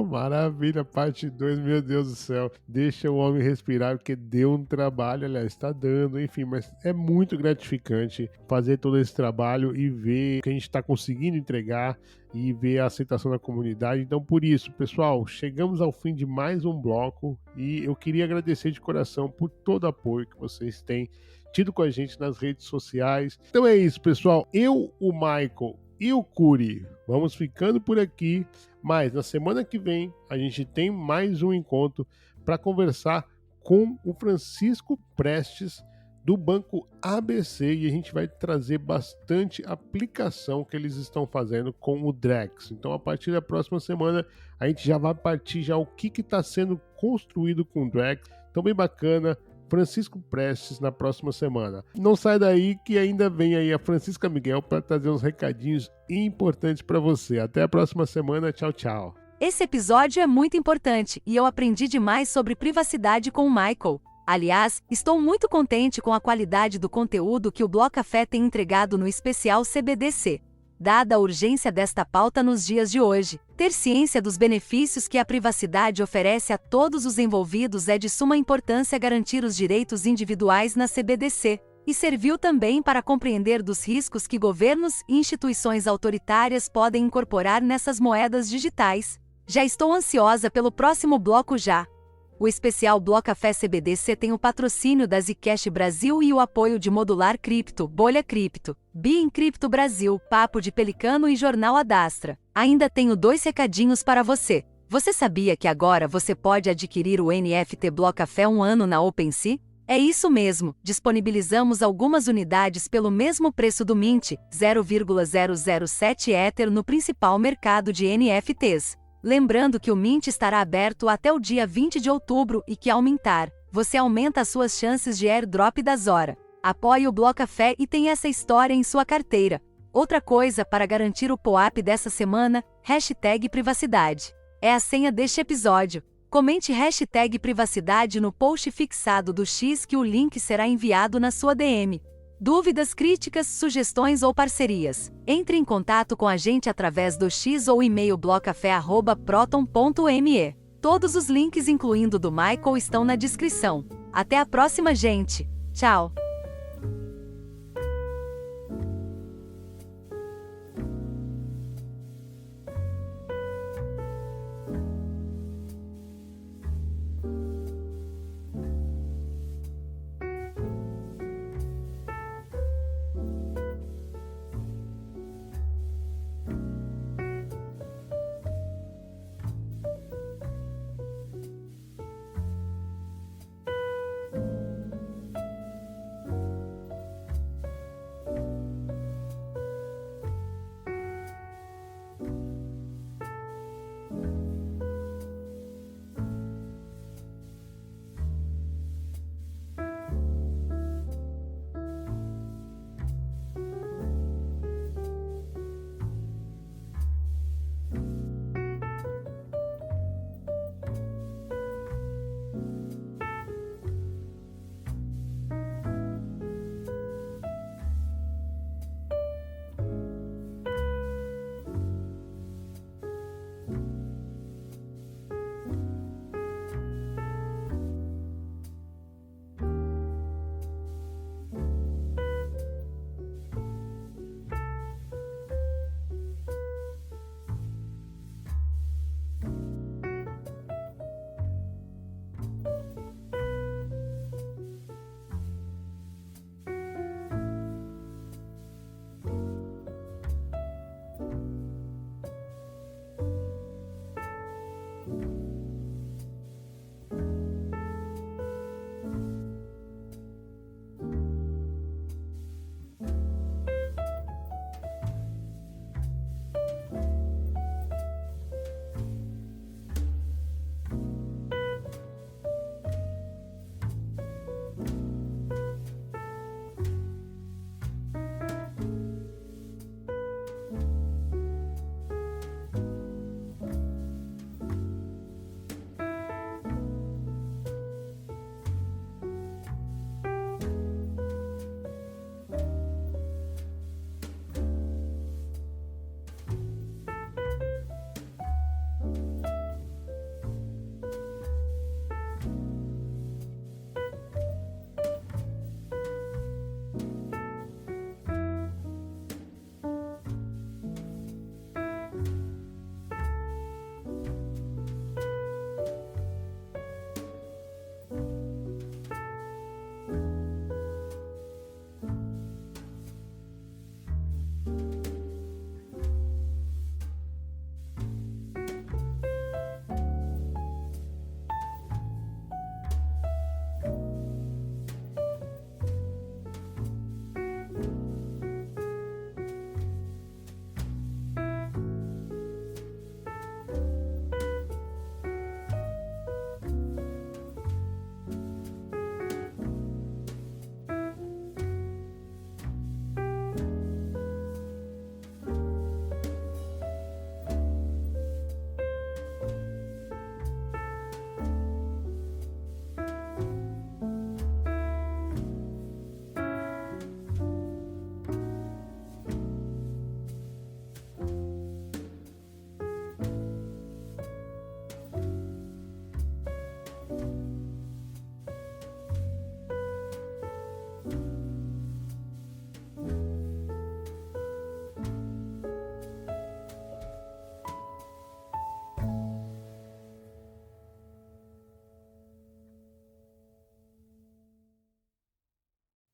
Maravilha, parte 2, meu Deus do céu. Deixa o homem respirar, porque deu um trabalho, aliás, está dando, enfim, mas é muito gratificante fazer todo esse trabalho e ver que a gente está conseguindo entregar e ver a aceitação da comunidade. Então, por isso, pessoal, chegamos ao fim de mais um bloco e eu queria agradecer de coração por todo o apoio que vocês têm tido com a gente nas redes sociais. Então é isso, pessoal. Eu, o Michael e o Curi vamos ficando por aqui, mas na semana que vem a gente tem mais um encontro para conversar com o Francisco Prestes do Banco ABC e a gente vai trazer bastante aplicação que eles estão fazendo com o Drex. Então, a partir da próxima semana, a gente já vai partir já o que está sendo construído com o Drex. Então, bem bacana. Francisco Prestes na próxima semana. Não sai daí que ainda vem aí a Francisca Miguel para trazer uns recadinhos importantes para você. Até a próxima semana. Tchau, tchau. Esse episódio é muito importante e eu aprendi demais sobre privacidade com o Michael. Aliás, estou muito contente com a qualidade do conteúdo que o Bloco Café tem entregado no especial CBDC. Dada a urgência desta pauta nos dias de hoje, ter ciência dos benefícios que a privacidade oferece a todos os envolvidos é de suma importância garantir os direitos individuais na CBDC, e serviu também para compreender dos riscos que governos e instituições autoritárias podem incorporar nessas moedas digitais. Já estou ansiosa pelo próximo bloco já. O especial Bloco Café CBDC tem o patrocínio da Zcash Brasil e o apoio de Modular Cripto, Bolha Cripto, Bien Cripto Brasil, Papo de Pelicano e Jornal Adastra. Ainda tenho 2 recadinhos para você. Você sabia que agora você pode adquirir o NFT Blockcafé 1 ano na OpenSea? É isso mesmo, disponibilizamos algumas unidades pelo mesmo preço do Mint, 0,007 Ether no principal mercado de NFTs. Lembrando que o Mint estará aberto até o dia 20 de outubro e que ao mintar, você aumenta as suas chances de airdrop da Zora. Apoie o Blockcafé e tenha essa história em sua carteira. Outra coisa para garantir o POAP dessa semana, #privacidade. É a senha deste episódio. Comente #privacidade no post fixado do X que o link será enviado na sua DM. Dúvidas, críticas, sugestões ou parcerias? Entre em contato com a gente através do X ou e-mail blockcafé@proton.me. Todos os links, incluindo o do Michael, estão na descrição. Até a próxima, gente! Tchau!